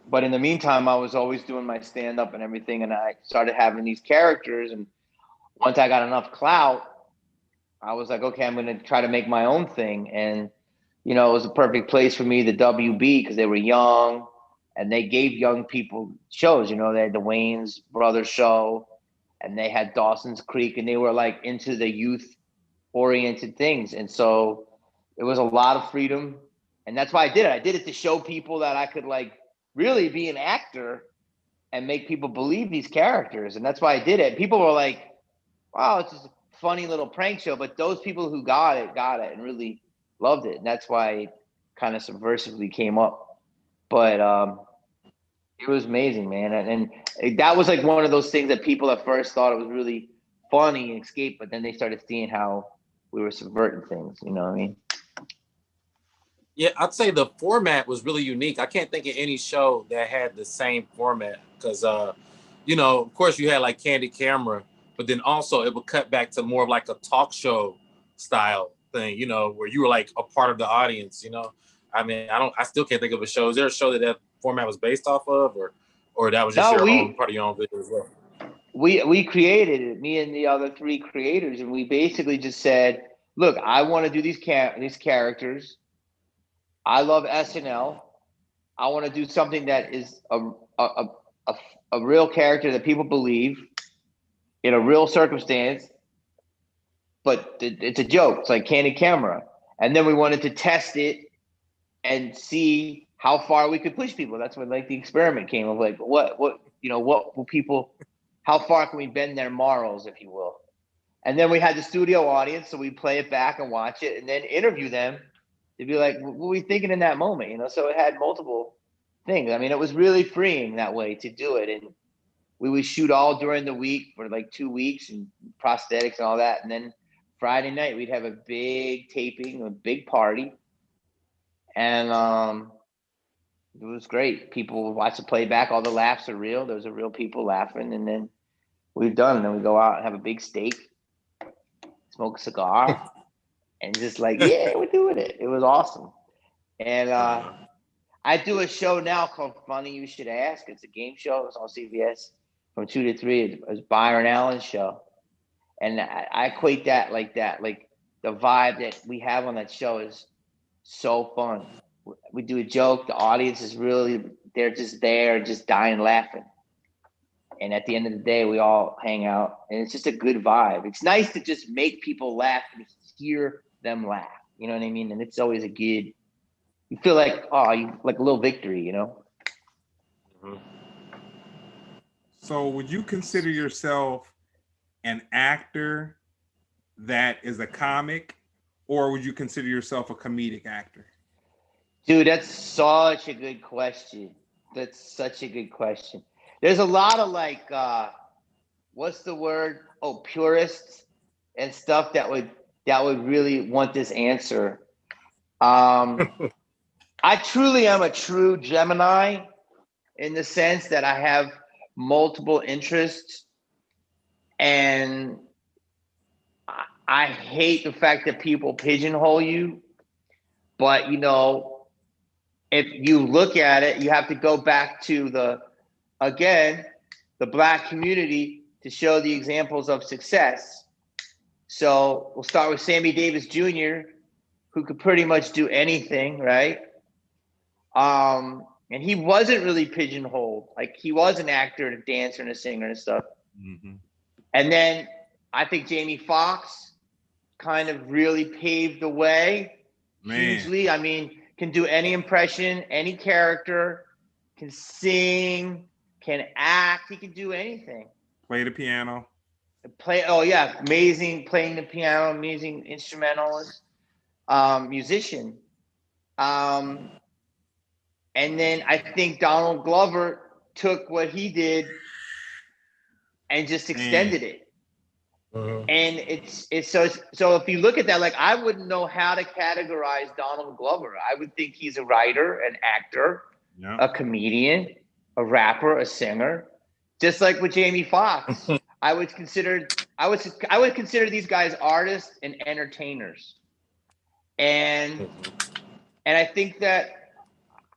But in the meantime, I was always doing my stand-up and everything, and I started having these characters. And once I got enough clout, I was like, okay, I'm going to try to make my own thing. And it was a perfect place for me, the WB, because they were young and they gave young people shows. They had the Wayans Brothers show, and they had Dawson's Creek, and they were like into the youth-oriented things. And so it was a lot of freedom, and that's why I did it. I did it to show people that I could like really be an actor and make people believe these characters, and that's why I did it. People were like, "Wow, it's just a funny little prank show," but those people who got it and really loved it, and that's why it kind of subversively came up. But it was amazing, man, and that was like one of those things that people at first thought it was really funny and escape, but then they started seeing how we were subverting things. You know what I mean? Yeah, I'd say the format was really unique. I can't think of any show that had the same format because, of course you had like Candid Camera, but then also it would cut back to more of like a talk show style thing, where you were like a part of the audience. I mean, I still can't think of a show. Is there a show that format was based off of, or that was just No, your own part of your own video as well? we created it, me and the other 3 creators, and we basically just said, look, I want to do these characters. I love SNL. I want to do something that is a real character that people believe in a real circumstance, but it's a joke. It's like Candid Camera. And then we wanted to test it and see how far we could push people. That's when like the experiment came of like, what will people, how far can we bend their morals, if you will? And then we had the studio audience, so we play it back and watch it and then interview them to be like, what were we thinking in that moment? So it had multiple things. I mean, it was really freeing that way to do it. And we would shoot all during the week for like 2 weeks and prosthetics and all that. And then Friday night, we'd have a big taping, a big party. And it was great. People would watch the playback. All the laughs are real. Those are real people laughing. And then we're done. And then we go out and have a big steak, smoke a cigar, and just like, yeah, we're doing it. It was awesome. And I do a show now called Funny You Should Ask. It's a game show. It's on CBS from 2 to 3. It's Byron Allen's show. And I equate that. Like the vibe that we have on that show is so fun. We do a joke. The audience is really, they're just there, just dying laughing. And at the end of the day, we all hang out. And it's just a good vibe. It's nice to just make people laugh and hear them laugh. You know what I mean? And it's always a good, you feel like, like a little victory, Mm-hmm. So would you consider yourself an actor that is a comic, or would you consider yourself a comedic actor? Dude, that's such a good question. That's such a good question. There's a lot of like, what's the word? Oh, purists and stuff that would really want this answer. I truly am a true Gemini in the sense that I have multiple interests, and I hate the fact that people pigeonhole you. But if you look at it, you have to go back to the Black community to show the examples of success. So we'll start with Sammy Davis Jr., who could pretty much do anything, right? And he wasn't really pigeonholed. Like, he was an actor and a dancer and a singer and stuff. Mm-hmm. And then I think Jamie Foxx kind of really paved the way hugely. I mean, can do any impression, any character, can sing, can act. He can do anything. Play the piano. Amazing playing the piano, amazing instrumentalist, musician. And then I think Donald Glover took what he did and just extended it. Mm-hmm. And it's so if you look at that, like, I wouldn't know how to categorize Donald Glover. I would think he's a writer, an actor, a comedian, a rapper, a singer. Just like with Jamie Foxx, I would consider these guys artists and entertainers. And I think that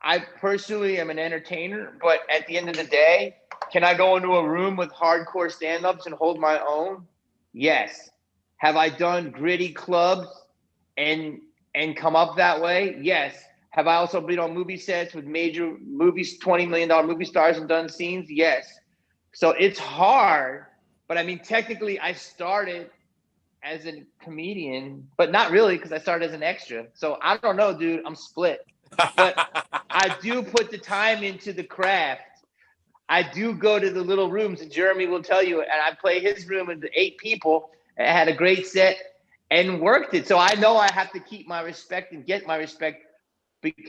I personally am an entertainer, but at the end of the day, can I go into a room with hardcore stand-ups and hold my own? Yes. Have I done gritty clubs and come up that way? Yes. Have I also been on movie sets with major movies, $20 million movie stars, and done scenes? Yes. So it's hard, but I mean, technically I started as a comedian, but not really, because I started as an extra. So I don't know, dude, I'm split. But I do put the time into the craft. I do go to the little rooms, and Jeremy will tell you, and I play his room with 8 people, and I had a great set and worked it. So I know I have to keep my respect and get my respect,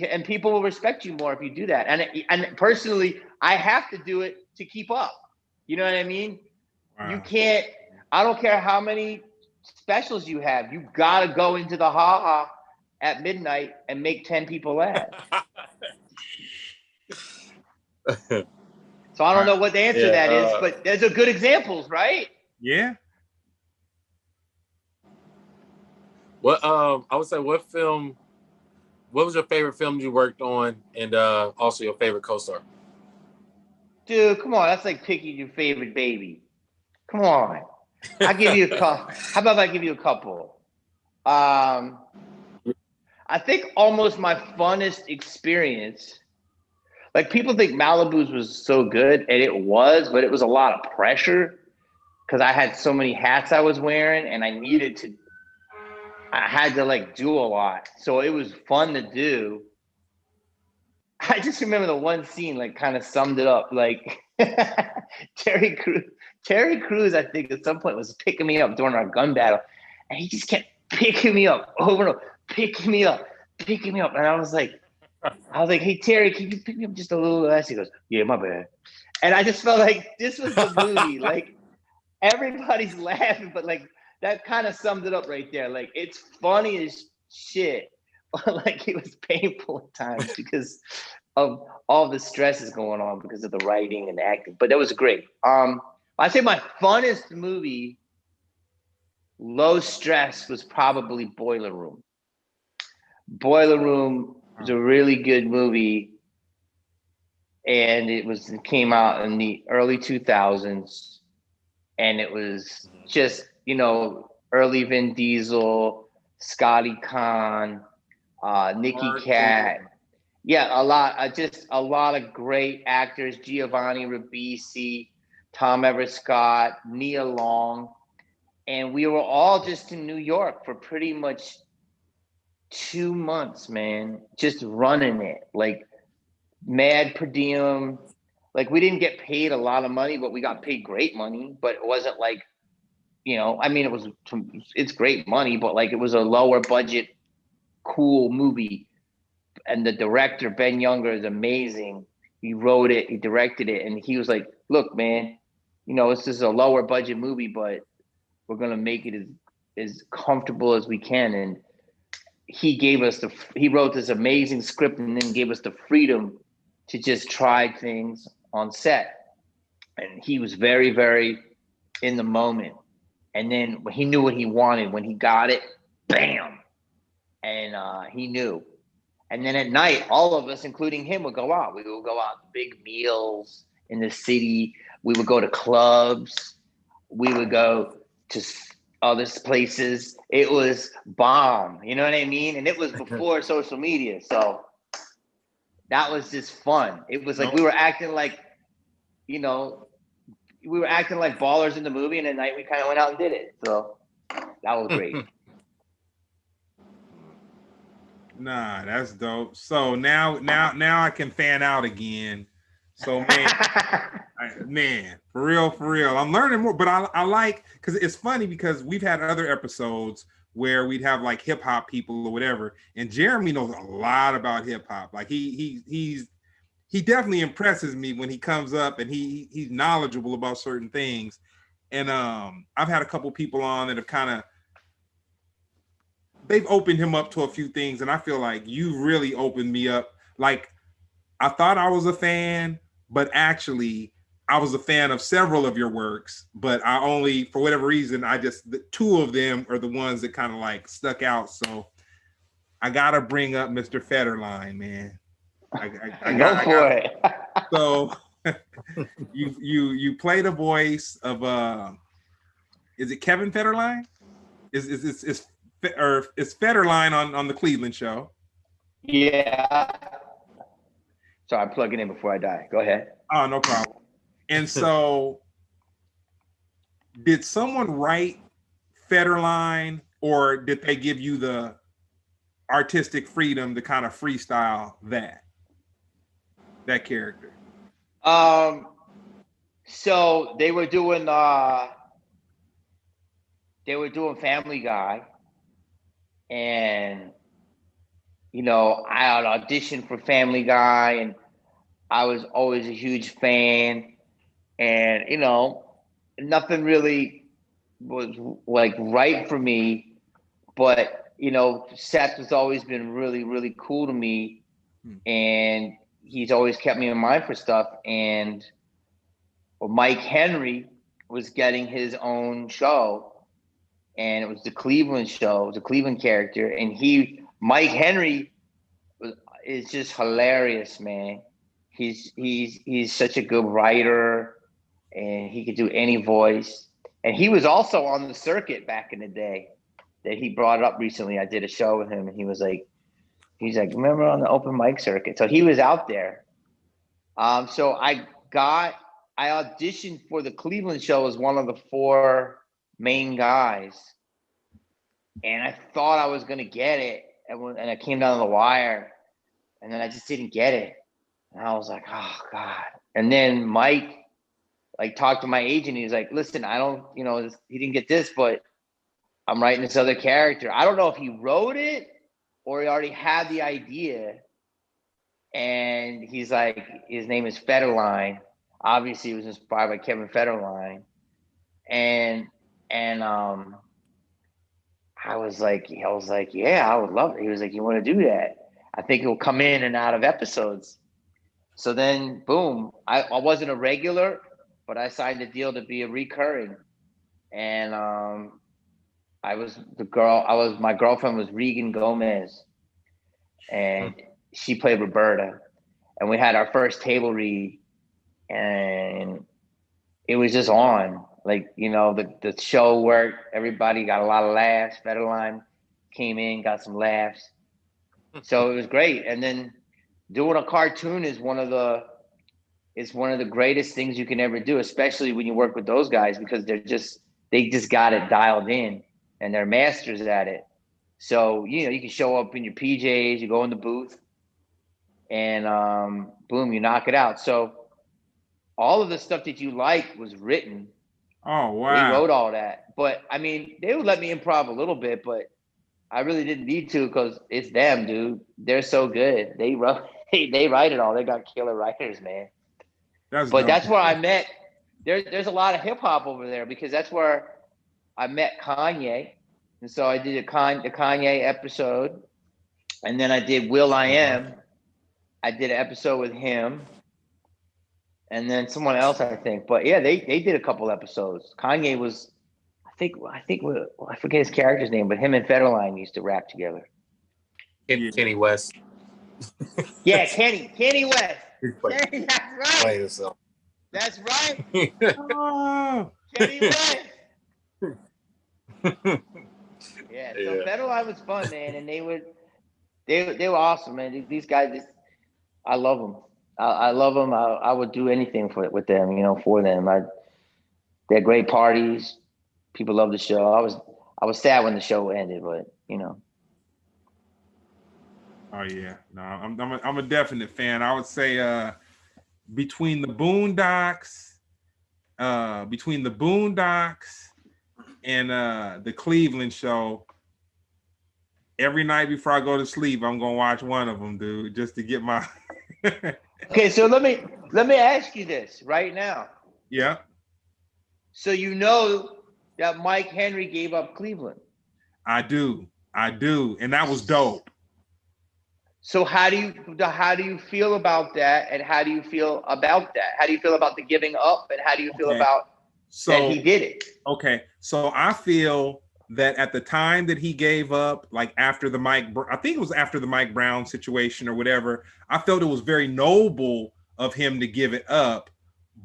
and people will respect you more if you do that. And personally, I have to do it to keep up. You know what I mean? Wow. You can't, I don't care how many specials you have. You got to go into the ha-ha at midnight and make 10 people laugh. So I don't know what the answer to that is, but there's a good examples, right? Yeah. What I would say, what was your favorite film you worked on, and also your favorite co-star? Dude, come on, that's like picking your favorite baby. Come on. I'll give you a couple. How about if I give you a couple? I think almost my funnest experience, like people think Malibus was so good, and it was, but it was a lot of pressure because I had so many hats I was wearing, and I had to like do a lot. So it was fun to do. I just remember the one scene like kind of summed it up. Like Terry Crews, I think at some point was picking me up during our gun battle, and he just kept picking me up over and over, picking me up. And I was like, hey Terry, can you pick me up just a little less? He goes, yeah, my bad. And I just felt like this was the movie. Like everybody's laughing, but like that kind of summed it up right there. Like it's funny as shit. Like it was painful at times because of all the stresses going on because of the writing and the acting. But that was great. I'd say my funnest movie, low stress, was probably Boiler Room. Boiler Room was a really good movie, and it came out in the early 2000s, and it was just, early Vin Diesel, Scotty Khan, Nicky Cat. Yeah, a lot of great actors, Giovanni Ribisi, Tom Everett Scott, Nia Long. And we were all just in New York for pretty much 2 months, man, just running it, like mad per diem. Like we didn't get paid a lot of money, but we got paid great money. But it wasn't like, it's great money, but like it was a lower budget, cool movie. And the director, Ben Younger, is amazing. He wrote it, he directed it, and he was like, look, man, this is a lower budget movie, but we're going to make it as comfortable as we can. And he wrote this amazing script and then gave us the freedom to just try things on set. And he was very, very in the moment. And then he knew what he wanted. When he got it, bam. And he knew. And then at night, all of us, including him, would go out. We would go out to big meals in the city. We would go to clubs. We would go to other places. It was bomb. You know what I mean? And it was before social media. So that was just fun. It was like we were acting like, ballers in the movie. And at night, we kind of went out and did it. So that was great. Nah, that's dope. So now I can fan out again. So man, for real, I'm learning more. But I like, because it's funny because we've had other episodes where we'd have like hip hop people or whatever, and Jeremy knows a lot about hip hop. Like he definitely impresses me when he comes up, and he's knowledgeable about certain things. And I've had a couple people on that have kind of, they've opened him up to a few things, and I feel like you really opened me up. Like I thought I was a fan, but actually I was a fan of several of your works, but I only, for whatever reason, the two of them are the ones that kind of like stuck out. So I gotta bring up Mr. Federline, man. I go for it. So you play the voice of is it Kevin Federline? Is Federline on the Cleveland show? Yeah. Sorry, I'm plugging in before I die. Go ahead. Oh, no problem. And so, did someone write Federline, or did they give you the artistic freedom to kind of freestyle that character? So they were doing Family Guy, and I had auditioned for Family Guy, and I was always a huge fan, and nothing really was like right for me, but you know, Seth has always been really, really cool to me, and he's always kept me in mind for stuff. And Mike Henry was getting his own show, and it was the Cleveland show, it was a Cleveland character, and Mike Henry is just hilarious, man. He's such a good writer, and he could do any voice. And he was also on the circuit back in the day that he brought up recently. I did a show with him, and he's like, remember on the open mic circuit? So he was out there. So I auditioned for the Cleveland show as one of the 4 main guys, and I thought I was gonna get it, and I came down to the wire, and then I just didn't get it, and I was like, oh God. And then Mike like talked to my agent. He's like, listen, I don't, you know, he didn't get this, but I'm writing this other character. I don't know if he wrote it or he already had the idea. And he's like, his name is Federline. Obviously, it was inspired by Kevin Federline. And I was like, yeah, I would love it. He was like, you want to do that? I think it will come in and out of episodes. So then, boom, I wasn't a regular, but I signed a deal to be a recurring. And my girlfriend was Regan Gomez, and she played Roberta. And we had our first table read, and it was just on. Like, you know, the show worked. Everybody got a lot of laughs. Federline came in, got some laughs. So it was great. And then doing a cartoon is one of the greatest things you can ever do, especially when you work with those guys, because they just got it dialed in and they're masters at it. So, you know, you can show up in your PJs, you go in the booth, and boom, you knock it out. So all of the stuff that you like was written. Oh, wow. We wrote all that. But I mean, they would let me improv a little bit, but I really didn't need to, because it's them, dude. They're so good. They write it all. They got killer writers, man. That's where I met. There's a lot of hip hop over there, because that's where I met Kanye. And so I did the Kanye episode, and then I did Will I Am. I did an episode with him, and then someone else, I think. But yeah, they did a couple episodes. Kanye was, I forget his character's name, but him and Federline used to rap together. Kenny West. Yeah, Kenny West. That's right. That's right. Oh. Kenny West. Yeah, so Federline was fun, man, and they were awesome, man. These guys, I love them. I love them. I would do anything with them, you know, for them. They're great parties. People love the show. I was sad when the show ended, but you know. Oh yeah, no, I'm a definite fan. I would say between the Boondocks and the Cleveland show, every night before I go to sleep, I'm gonna watch one of them, dude, just to get my. Okay, so let me ask you this right now. Yeah. So you know that Mike Henry gave up Cleveland. I do, and that was dope. So how do you feel about that, and how do you feel about that? How do you feel about the giving up, and how do you feel about that he did it? Okay, so I feel that at the time that he gave up, like after the I think it was after the Mike Brown situation or whatever, I felt it was very noble of him to give it up.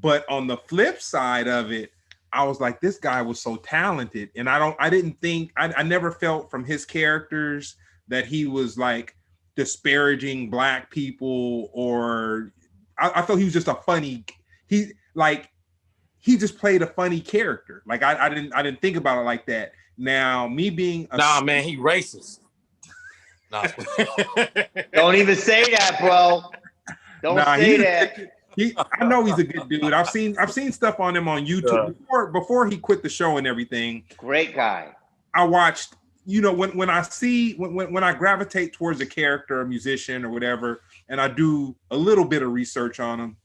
But on the flip side of it, I was like, this guy was so talented. And I never felt from his characters that he was like disparaging Black people, or I felt he was just he just played a funny character. Like I didn't think about it like that. Now, me being man, he racist. Nah. Don't even say that, bro. Don't say that. I know he's a good dude. I've seen stuff on him on YouTube before he quit the show and everything. Great guy. I watched, you know, when I gravitate towards a character, a musician or whatever, and I do a little bit of research on him,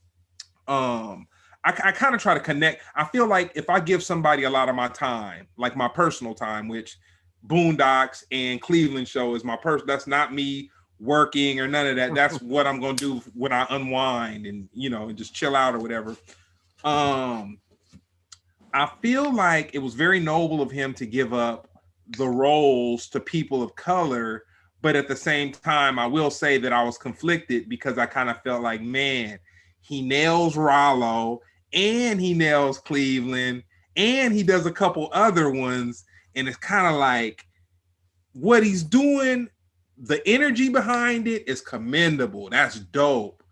I kind of try to connect. I feel like if I give somebody a lot of my time, like my personal time, which Boondocks and Cleveland show is my person. That's not me working or none of that. That's what I'm gonna do when I unwind and and just chill out or whatever. I feel like it was very noble of him to give up the roles to people of color, but at the same time, I will say that I was conflicted because I kind of felt like, man, he nails Rollo and he nails Cleveland and he does a couple other ones, and it's kind of like what he's doing, the energy behind it is commendable. That's dope.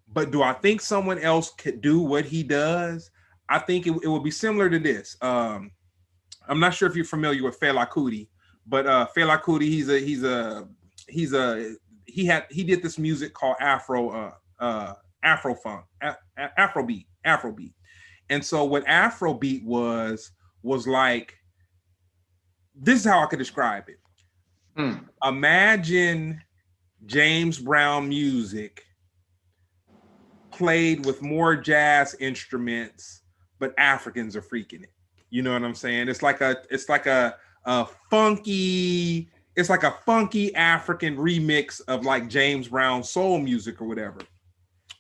But do I think someone else could do what he does? I think it would be similar to this. I'm not sure if you're familiar with Fela Kuti, but Fela Kuti, he did this music called Afrobeat. And so what Afrobeat was like, this is how I could describe it. Imagine James Brown music played with more jazz instruments, but Africans are freaking it. You know what I'm saying? It's like a funky African remix of like James Brown soul music or whatever.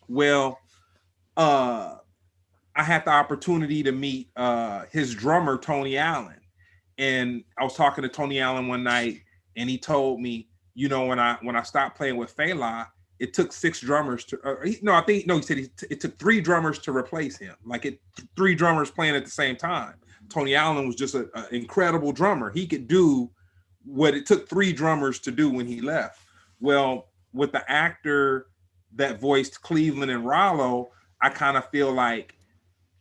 Well, I had the opportunity to meet his drummer, Tony Allen. And I was talking to Tony Allen one night, and he told me, when I stopped playing with Fela, it took 6 drummers to, he said it took 3 drummers to replace him. Like 3 drummers playing at the same time. Tony Allen was just an incredible drummer. He could do what it took 3 drummers to do when he left. Well, with the actor that voiced Cleveland and Rollo, I kind of feel like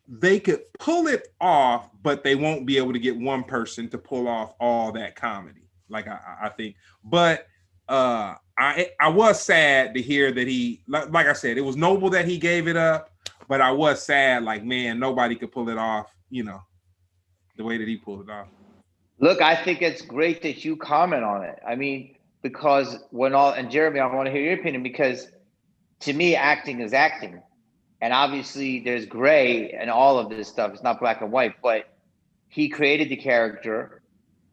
they could pull it off, but they won't be able to get one person to pull off all that comedy. Like I think, but I was sad to hear that he, like I said, it was noble that he gave it up, but I was sad, like, man, nobody could pull it off, the way that he pulled it off. Look, I think it's great that you comment on it. I mean, because and Jeremy, I want to hear your opinion, because to me, acting is acting. And obviously there's gray and all of this stuff. It's not black and white, but he created the character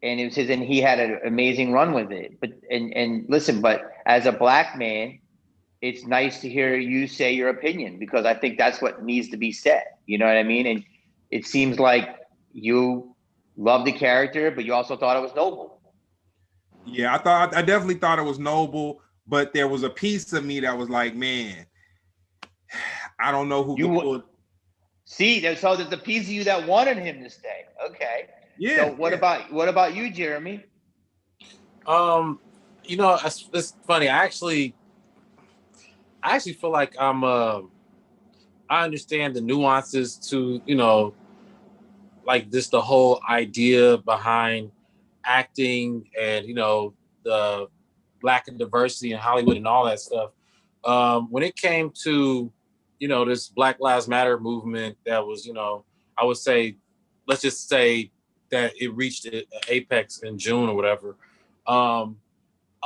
and it was his, and he had an amazing run with it. But, and listen, but as a black man, it's nice to hear you say your opinion, because I think that's what needs to be said. You know what I mean? And it seems like you love the character, but you also thought it was noble. Yeah, I definitely thought it was noble, but there was a piece of me that was like, man, I don't know who could pull. See, so there's a piece of you that wanted him to stay. Okay. Yeah. So what about you, Jeremy? It's funny. I actually feel like I understand the nuances to, like this, the whole idea behind acting and, the lack of diversity in Hollywood and all that stuff. When it came to, this Black Lives Matter movement that was, I would say, let's just say that it reached an apex in June or whatever. A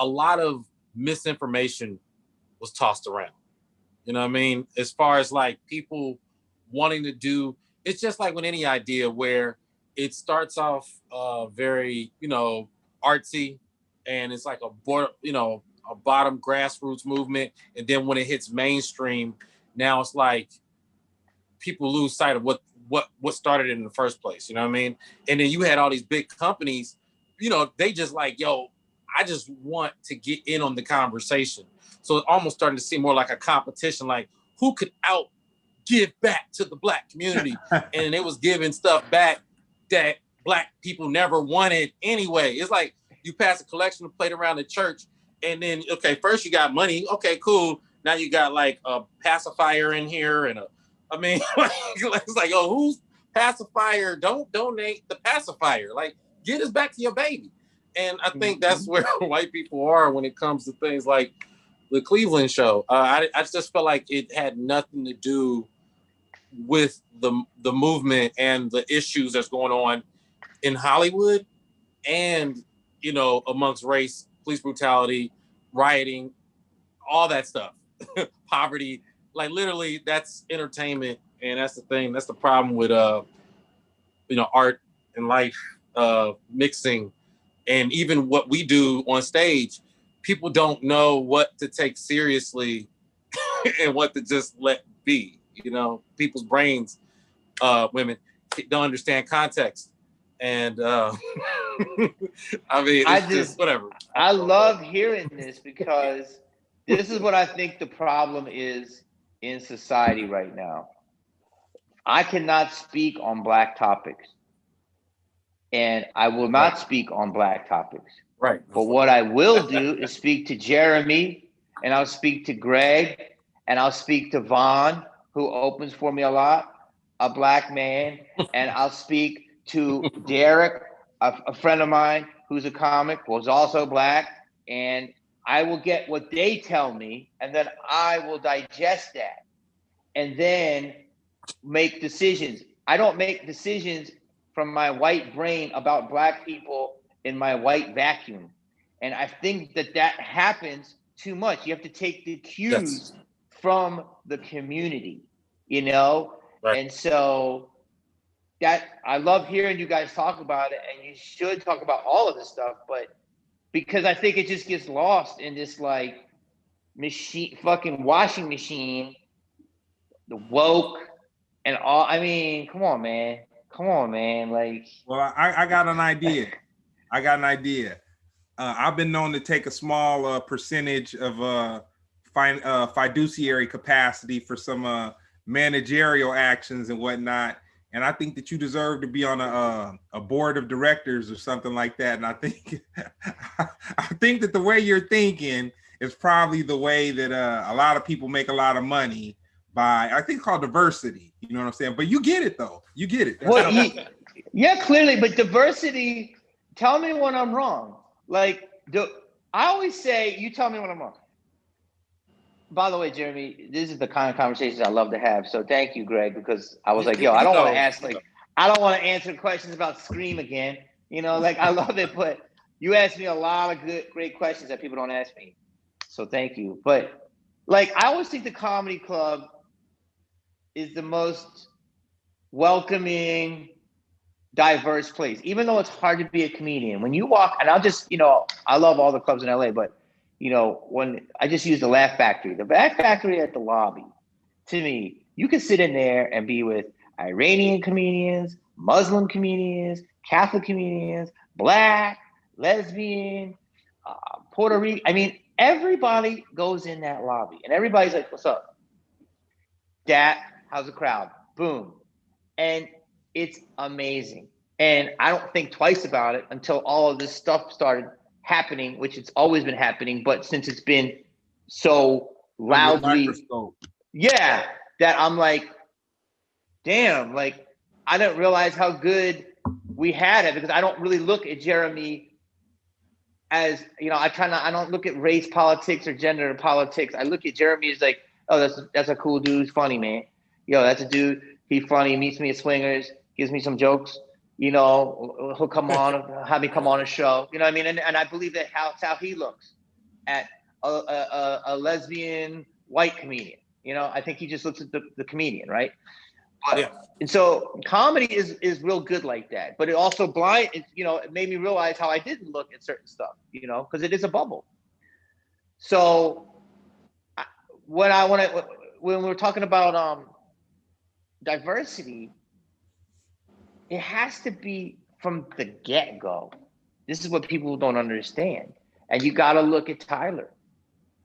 lot of misinformation was tossed around. You know what I mean? As far as like people wanting to do, it's just like with any idea where it starts off very, artsy, and it's like a bottom grassroots movement. And then when it hits mainstream, now it's like people lose sight of what started it in the first place. You know what I mean? And then you had all these big companies, they just like, yo, I just want to get in on the conversation. So it almost starting to seem more like a competition, like who could give back to the Black community. And it was giving stuff back that Black people never wanted anyway. It's like you pass a collection of plate around the church, and then, okay, first you got money. Okay, cool. Now you got like a pacifier in here and it's like, oh, who's pacifier? Don't donate the pacifier. Like, get us back to your baby. And I think that's where white people are when it comes to things like the Cleveland show. I just felt like it had nothing to do with the movement and the issues that's going on in Hollywood and, amongst race, police brutality, rioting, all that stuff, poverty. Like, literally, that's entertainment, and that's the thing. That's the problem with art and life mixing. And even what we do on stage, people don't know what to take seriously and what to just let be. You know, people's brains, women, don't understand context. And I mean, it's just whatever. I love hearing this because this is what I think the problem is in society right now. I cannot speak on Black topics, and I will not speak on Black topics. Right. But what I will do is speak to Jeremy, and I'll speak to Greg, and I'll speak to Vaughn, who opens for me a lot, a Black man, and I'll speak to Derek, a friend of mine who's a comic, who's also Black, and I will get what they tell me, and then I will digest that, and then make decisions. I don't make decisions from my white brain about Black people in my white vacuum. And I think that happens too much. You have to take the cues from the community, you know? Right. And so that I love hearing you guys talk about it, and you should talk about all of this stuff, but because I think it just gets lost in this like fucking washing machine, the woke and all. I mean, come on, man. Like, well, I got an idea. I've been known to take a small percentage of fiduciary capacity for some managerial actions and whatnot. And I think that you deserve to be on a board of directors or something like that. And I think I think that the way you're thinking is probably the way that a lot of people make a lot of money by, I think it's called diversity. You know what I'm saying? But you get it though. You get it. Well, yeah, clearly. But diversity, tell me when I'm wrong. Like, I always say, you tell me when I'm wrong. By the way, Jeremy, this is the kind of conversations I love to have. So thank you, Greg, because I was like, yo, I don't want to ask, like, I don't want to answer questions about Scream again. You know, like, I love it, but you asked me a lot of great questions that people don't ask me. So thank you. But like, I always think the comedy club is the most welcoming, diverse place, even though it's hard to be a comedian. When you walk, and I'll just, you know, I love all the clubs in LA, but you know, when I just use the Laugh Factory at the lobby, to me, you can sit in there and be with Iranian comedians, Muslim comedians, Catholic comedians, Black, lesbian, Puerto Rican. I mean, everybody goes in that lobby and everybody's like, what's up? How's the crowd? Boom. And it's amazing. And I don't think twice about it until all of this stuff started happening, which it's always been happening, but since it's been so loudly, that I'm like, damn, like, I didn't realize how good we had it, because I don't really look at Jeremy as, you know, I don't look at race politics or gender politics. I look at Jeremy as like, oh, that's a cool dude, he's funny, man. Yo, that's a dude, he's funny, meets me at Swingers, gives me some jokes. You know, he'll come on, have me come on a show. You know what I mean? And I believe that's how he looks at a lesbian white comedian. You know, I think he just looks at the comedian, right? And so comedy is real good like that. But it also it made me realize how I didn't look at certain stuff, you know, because it is a bubble. So when we're talking about diversity, it has to be from the get-go. This is what people don't understand. And you got to look at Tyler.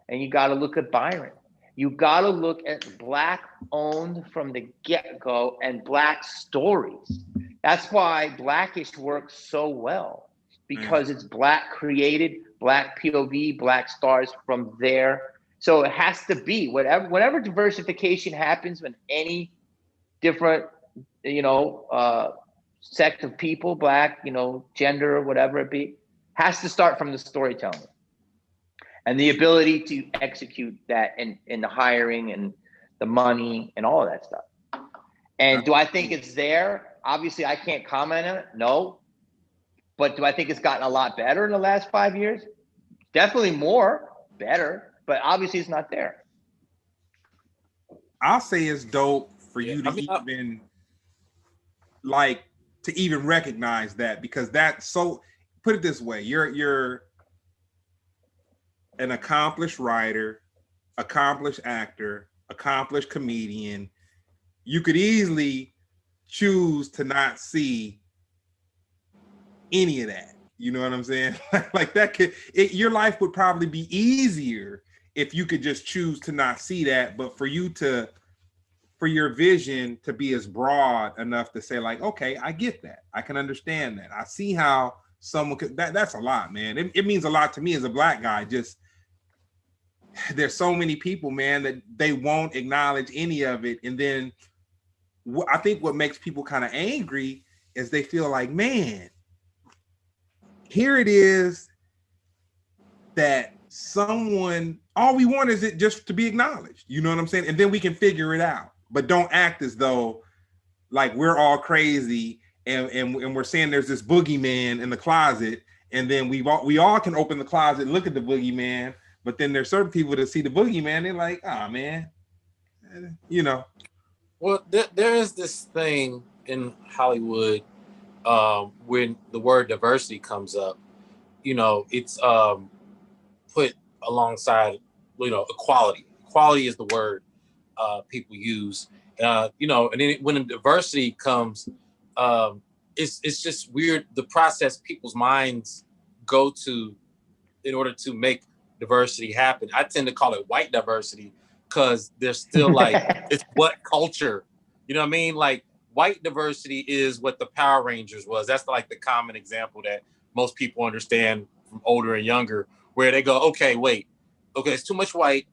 And you got to look at Byron. You got to look at Black-owned from the get-go and Black stories. That's why Blackish works so well, because it's Black created, Black POV, Black stars from there. So it has to be whenever diversification happens, when any different, you know, sect of people, Black, you know, gender, or whatever it be, has to start from the storytelling and the ability to execute that in the hiring and the money and all of that stuff. And do I think it's there? Obviously, I can't comment on it. No. But do I think it's gotten a lot better in the last 5 years? Definitely better, but obviously it's not there. I'll say it's dope for you to even like to even recognize that, because that's so, put it this way, you're an accomplished writer, accomplished actor, accomplished comedian. You could easily choose to not see any of that. You know what I'm saying? Like that could, your life would probably be easier if you could just choose to not see that. But for your vision to be as broad enough to say like, okay, I get that. I can understand that. I see how someone could, that's a lot, man. It means a lot to me as a Black guy. Just, there's so many people, man, that they won't acknowledge any of it. And then I think what makes people kind of angry is they feel like, man, here it is that someone, all we want is it just to be acknowledged. You know what I'm saying? And then we can figure it out. But don't act as though like we're all crazy and we're saying there's this boogeyman in the closet, and then we all can open the closet and look at the boogeyman. But then there's certain people that see the boogeyman, they're like, oh man, you know. Well, there is this thing in Hollywood when the word diversity comes up, you know, it's put alongside, you know, equality. Equality is the word people use, you know, and then when diversity comes, it's just weird the process people's minds go to in order to make diversity happen. I tend to call it white diversity because there's still like it's what culture, you know what I mean? Like white diversity is what the Power Rangers was. That's like the common example that most people understand from older and younger, where they go, okay, wait, okay, it's too much white.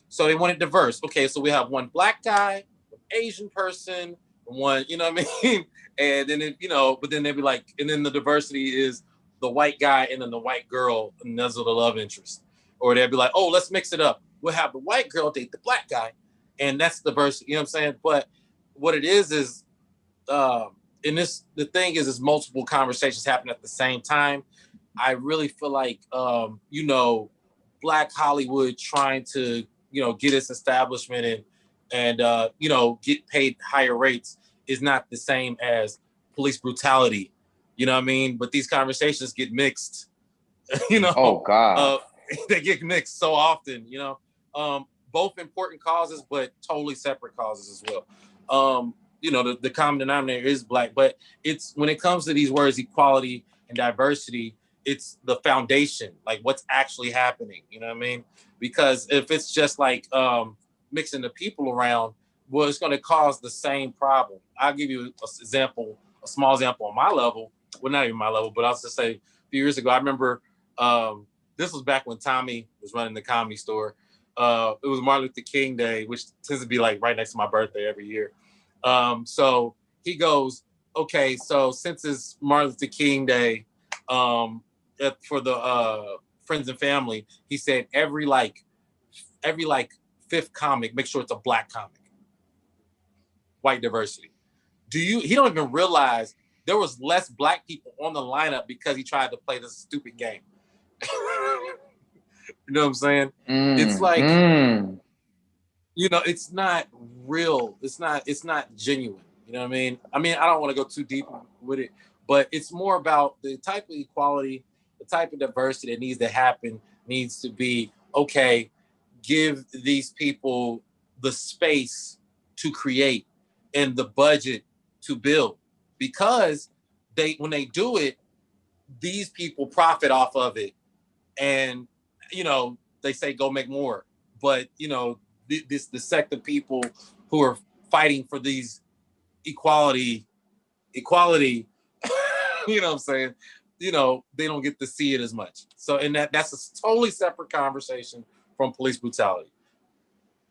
So they want it diverse. Okay, so we have one Black guy, an Asian person, one, you know what I mean? And then, you know, but then they'd be like, and then the diversity is the white guy and then the white girl, and those are the love interest. Or they'd be like, oh, let's mix it up. We'll have the white girl date the Black guy. And that's diversity, you know what I'm saying? But what it is, the thing is multiple conversations happen at the same time. I really feel like, you know, Black Hollywood trying to, you know, get its establishment and you know, get paid higher rates is not the same as police brutality. You know what I mean? But these conversations get mixed, you know. Oh God. They get mixed so often, you know. Both important causes, but totally separate causes as well. You know, the common denominator is Black, but it's when it comes to these words, equality and diversity, it's the foundation, like what's actually happening, you know what I mean? Because if it's just like mixing the people around, well, it's going to cause the same problem. I'll give you a small example on my level. Well, not even my level, but I'll just say a few years ago, I remember this was back when Tommy was running the Comedy Store. It was Martin Luther King Day, which tends to be like right next to my birthday every year. So he goes, okay, so since it's Martin Luther King Day, for the friends and family, he said every fifth comic, make sure it's a Black comic. White diversity. He don't even realize there was less Black people on the lineup because he tried to play this stupid game. You know what I'm saying? It's like, you know, it's not real. It's not genuine. You know what I mean? I don't want to go too deep with it, but it's more about the type of equality, the type of diversity that needs to happen needs to be, okay, give these people the space to create and the budget to build, because when they do it, these people profit off of it, and you know they say go make more, but you know the sect of people who are fighting for these equality, you know what I'm saying? You know, they don't get to see it as much. So, and that's a totally separate conversation from police brutality.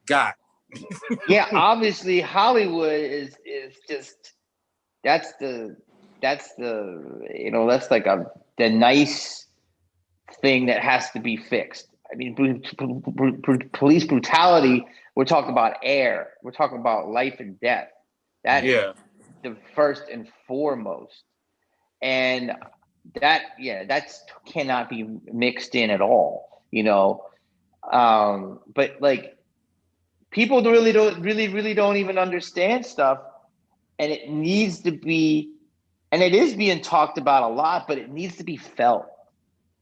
God. Yeah, obviously Hollywood is just that's the you know, that's like the nice thing that has to be fixed. I mean, police brutality, we're talking about air, we're talking about life and death. That is the first and foremost, and that cannot be mixed in at all, you know. But like people really don't even understand stuff, and it needs to be And it is being talked about a lot, but it needs to be felt.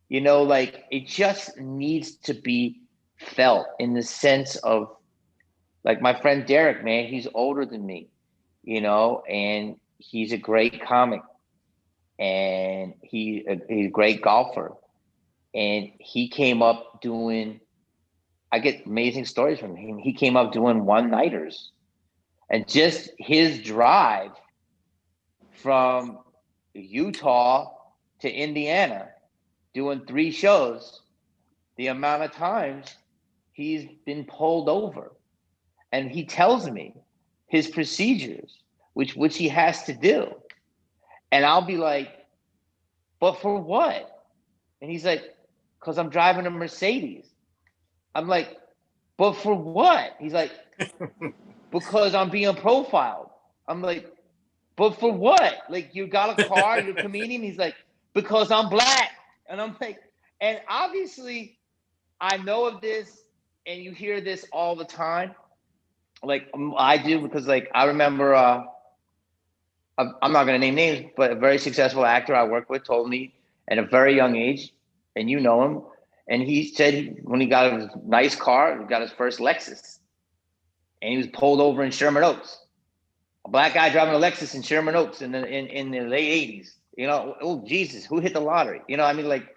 You know, like it just needs to be felt in the sense of, like my friend Derek, man, he's older than me, you know, and he's a great comic, and he's a great golfer. And he came up doing, I get amazing stories from him. He came up doing one-nighters, and just his drive from Utah to Indiana doing 3 shows, the amount of times he's been pulled over. And he tells me his procedures, which he has to do. And I'll be like, but for what? And he's like, because I'm driving a Mercedes. I'm like, but for what? He's like, because I'm being profiled. I'm like, but for what? Like, you got a car, you're a comedian? He's like, because I'm black. And I'm like, and obviously I know of this, and you hear this all the time. Like I do, because like I remember, I'm not going to name names, but a very successful actor I worked with told me at a very young age, and you know him, and he said when he got his nice car, he got his first Lexus, and he was pulled over in Sherman Oaks. A black guy driving a Lexus in Sherman Oaks in the late 80s. You know, oh Jesus, who hit the lottery? You know, I mean, like,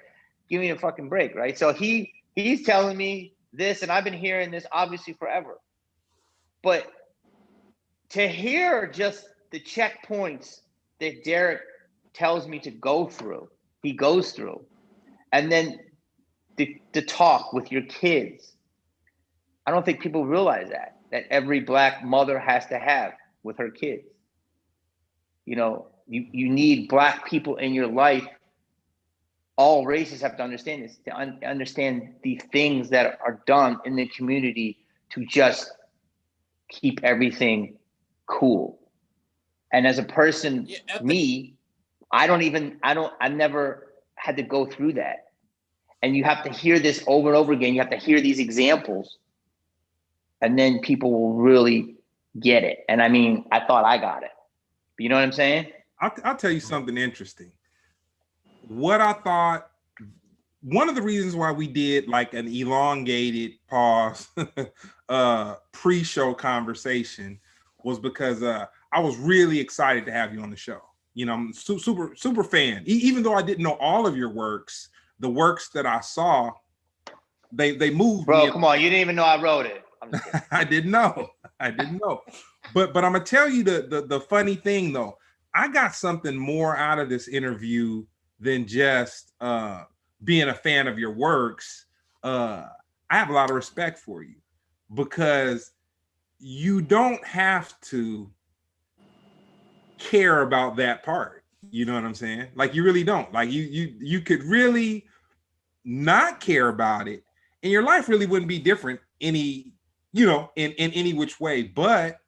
give me a fucking break, right? So he's telling me this, and I've been hearing this obviously forever. But to hear just the checkpoints that Derek tells me to go through, he goes through, and then the talk with your kids, I don't think people realize that every black mother has to have with her kids. You know, you need black people in your life. All races have to understand this, to understand the things that are done in the community to just keep everything cool. And as a person, I never had to go through that. And you have to hear this over and over again. You have to hear these examples, and then people will really get it. And I mean, I thought I got it. You know what I'm saying? I'll tell you something interesting. What I thought, one of the reasons why we did like an elongated pause pre-show conversation was because I was really excited to have you on the show. You know, I'm super fan. Even though I didn't know all of your works, the works that I saw, they moved. Bro, come on, you didn't even know I wrote it. I'm just kidding. I didn't know. But I'm gonna tell you the funny thing though. I got something more out of this interview than just being a fan of your works. I have a lot of respect for you because you don't have to care about that part. You know what I'm saying? Like you really don't. Like you could really not care about it, and your life really wouldn't be different in any which way. But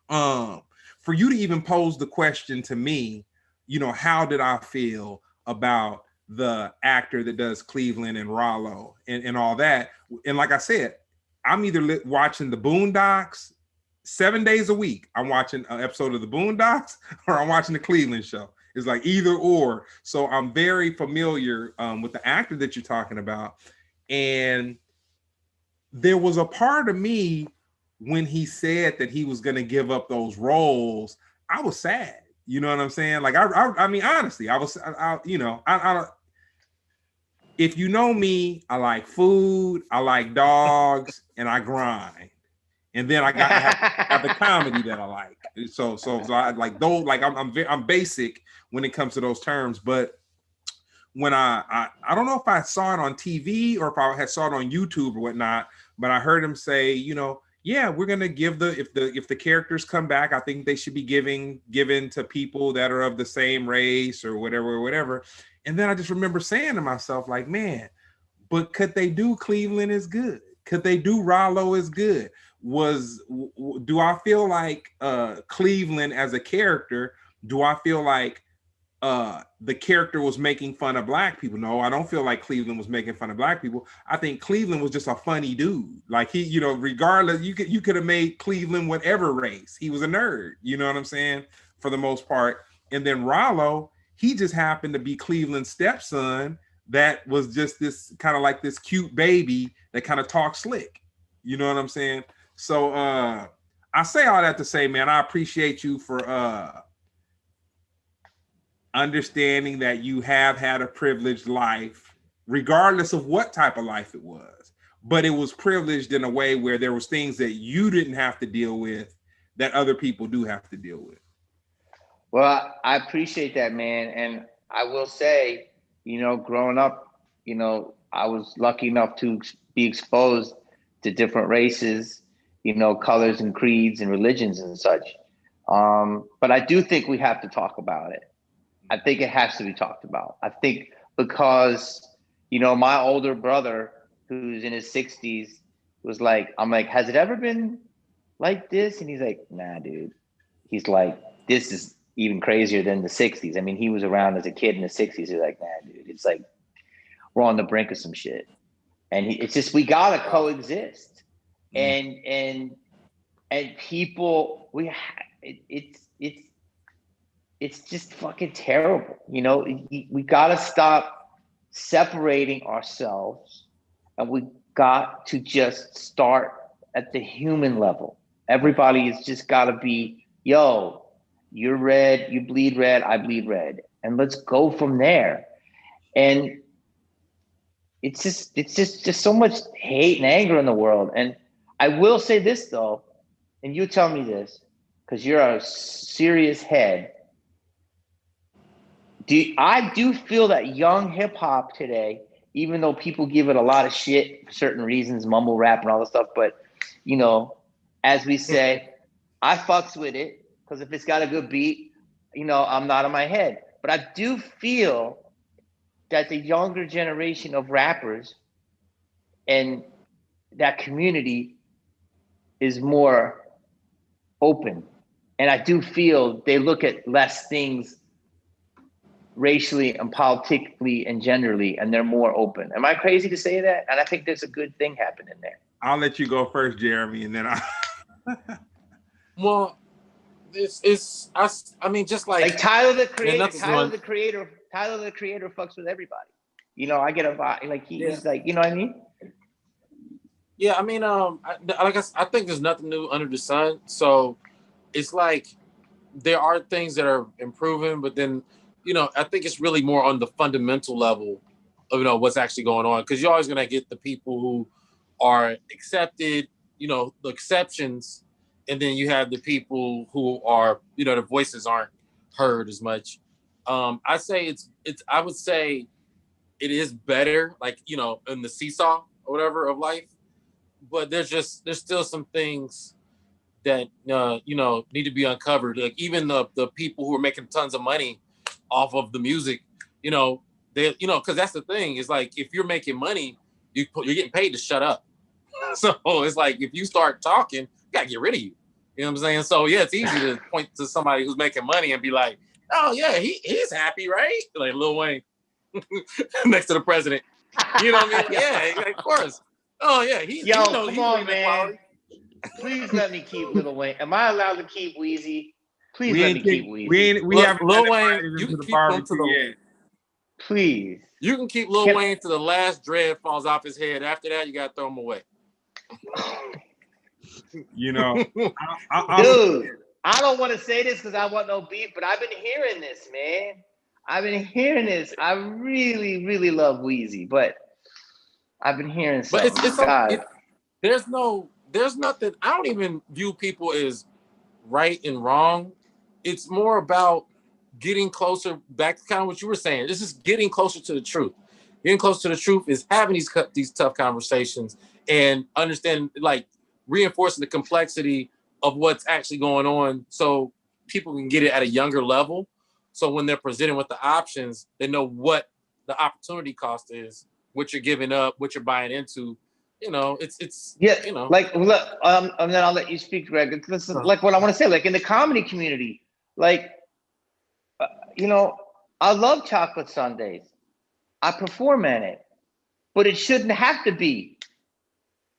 for you to even pose the question to me, you know, how did I feel about the actor that does Cleveland and Rollo and all that? And like I said, I'm either watching the Boondocks 7 days a week. I'm watching an episode of the Boondocks or I'm watching the Cleveland show. It's like either or. So I'm very familiar with the actor that you're talking about. And there was a part of me when he said that he was going to give up those roles, I was sad. You know what I'm saying? Like, I mean, honestly, if you know me, I like food, I like dogs, and I grind. And then I have the comedy that I like. So I like those, like I'm basic when it comes to those terms. But when I don't know if I saw it on TV or if I had saw it on YouTube or whatnot, but I heard him say, you know, yeah, we're gonna give if the characters come back, I think they should be given to people that are of the same race or whatever. And then I just remember saying to myself, like, man, but could they do Cleveland is good? Could they do Rollo is good? Do I feel like Cleveland as a character? Do I feel like the character was making fun of black people? No, I don't feel like Cleveland was making fun of black people. I think Cleveland was just a funny dude. Like he, you know, regardless, you could have made Cleveland whatever race. He was a nerd. You know what I'm saying? For the most part. And then Rollo, he just happened to be Cleveland's stepson that was just this kind of like this cute baby that kind of talks slick. You know what I'm saying? So I say all that to say, man, I appreciate you for understanding that you have had a privileged life, regardless of what type of life it was. But it was privileged in a way where there was things that you didn't have to deal with that other people do have to deal with. Well, I appreciate that, man. And I will say, growing up, I was lucky enough to be exposed to different races, colors and creeds and religions and such. But I do think we have to talk about it. I think it has to be talked about. I think because, my older brother, who's in his 60s, was like, I'm like, has it ever been like this? And he's like, nah, dude. He's like, this is even crazier than the 60s. I mean, he was around as a kid in the 60s. He's like, nah, dude, it's like, we're on the brink of some shit. And it's just, we gotta coexist. And people, it's just fucking terrible. We gotta stop separating ourselves, and we got to just start at the human level. Everybody has just gotta be, yo, you're red, you bleed red, I bleed red. And let's go from there. And it's just so much hate and anger in the world. And I will say this though, and you tell me this, because you're a serious head. I do feel that young hip hop today, even though people give it a lot of shit for certain reasons, mumble rap and all this stuff, but as we say, I fucks with it because if it's got a good beat, I'm not in my head. But I do feel that the younger generation of rappers and that community is more open. And I do feel they look at less things racially and politically and genderly, and they're more open. Am I crazy to say that? And I think there's a good thing happening there. I'll let you go first, Jeremy, and then Well, I mean, just like Tyler the Creator fucks with everybody. I get a vibe like he's like, you know what I mean? Yeah, I mean, I think there's nothing new under the sun. So it's like there are things that are improving, but then I think it's really more on the fundamental level of what's actually going on, because you're always gonna get the people who are accepted, the exceptions. And then you have the people who are, their voices aren't heard as much. I would say it is better, like, in the seesaw or whatever of life. But there's still some things that, need to be uncovered. Like even the people who are making tons of money off of the music, because that's the thing is like, if you're making money, you're getting paid to shut up. So it's like, if you start talking, you gotta get rid of you. You know what I'm saying? So yeah, it's easy to point to somebody who's making money and be like, oh yeah, he's happy, right? Like Lil Wayne next to the president. You know what I mean? Yeah, of course. Oh yeah, come on, man. Please let me keep Lil Wayne. Am I allowed to keep Weezy? Please let me keep Weezy. We haven't Lil Wayne. You can keep him to the. Please. You can keep Lil Wayne to the last dread falls off his head. After that, you gotta throw him away. Dude, I don't want to say this because I want no beef, but I've been hearing this, man. I've been hearing this. I really, really love Weezy, but I've been hearing something. But there's nothing. I don't even view people as right and wrong. It's more about getting closer, back to kind of what you were saying. This is getting closer to the truth. Getting closer to the truth is having these tough conversations and understanding, like, reinforcing the complexity of what's actually going on so people can get it at a younger level. So when they're presented with the options, they know what the opportunity cost is, what you're giving up, what you're buying into. It's like, look, and then I'll let you speak, Greg. This is like what I want to say, like in the comedy community, like, I love chocolate sundaes. I perform in it, but it shouldn't have to be.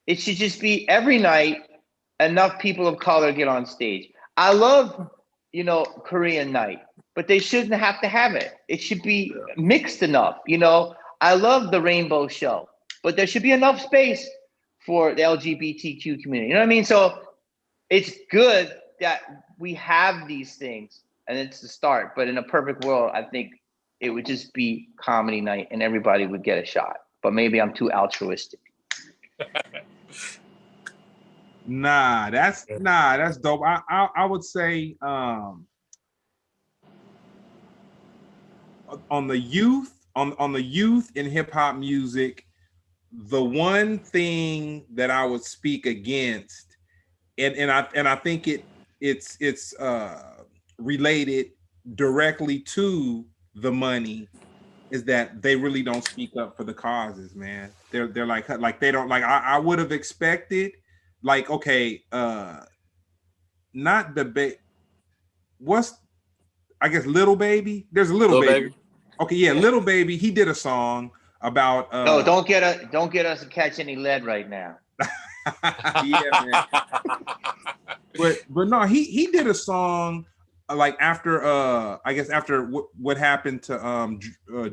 It should just be every night, enough people of color get on stage. I love, Korean night, but they shouldn't have to have it. It should be mixed enough. You know, I love the Rainbow Show, but there should be enough space for the LGBTQ community. You know what I mean? So it's good that we have these things, and it's the start. But in a perfect world, I think it would just be comedy night and everybody would get a shot. But maybe I'm too altruistic. Nah, that's dope. I would say on the youth in hip hop music, the one thing that I would speak against, and I think it's related directly to the money, is that they really don't speak up for the causes, man. They're like they don't like. I would have expected, like, okay, not the what's, I guess, Little Baby. There's a Little Baby. Okay, yeah, Little Baby. He did a song about. No, don't get us to catch any lead right now. Yeah, man. but no, he did a song like after I guess after what happened to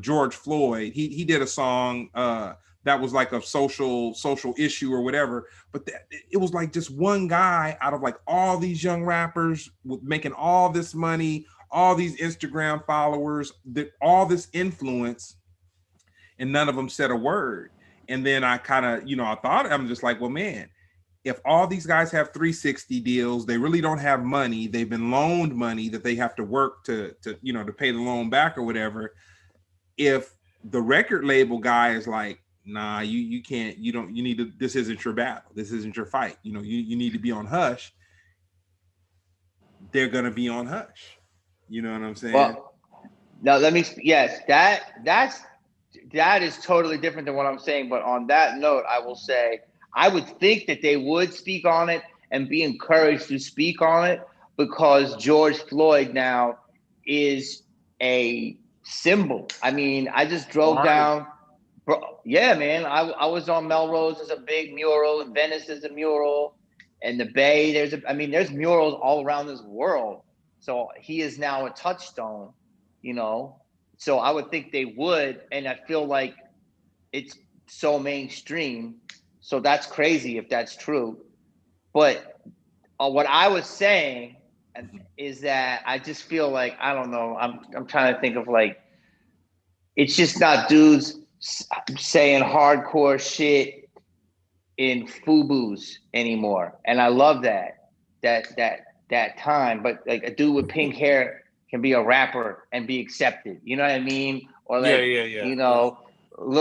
George Floyd. He did a song that was like a social issue or whatever, but it was like just one guy out of like all these young rappers making all this money, all these Instagram followers, all this influence, and none of them said a word. And then I kind of, I'm just like, well, man, if all these guys have 360 deals, they really don't have money. They've been loaned money that they have to work to pay the loan back or whatever. If the record label guy is like, nah, you can't, you need to, this isn't your battle. This isn't your fight. You need to be on hush. They're going to be on hush. You know what I'm saying? Well, now yes, that is totally different than what I'm saying. But on that note, I will say, I would think that they would speak on it and be encouraged to speak on it, because George Floyd now is a symbol. I mean, I just drove down. Bro, yeah, man. I was on Melrose. There's a big mural. In Venice, there's a mural. In the Bay, there's murals all around this world. So he is now a touchstone, So I would think they would, and I feel like it's so mainstream. So that's crazy if that's true. But what I was saying is that I just feel like, I don't know, I'm trying to think of, like, it's just not dudes saying hardcore shit in FUBUs anymore. And I love that time. But like a dude with pink hair can be a rapper and be accepted. You know what I mean? Or like, Lil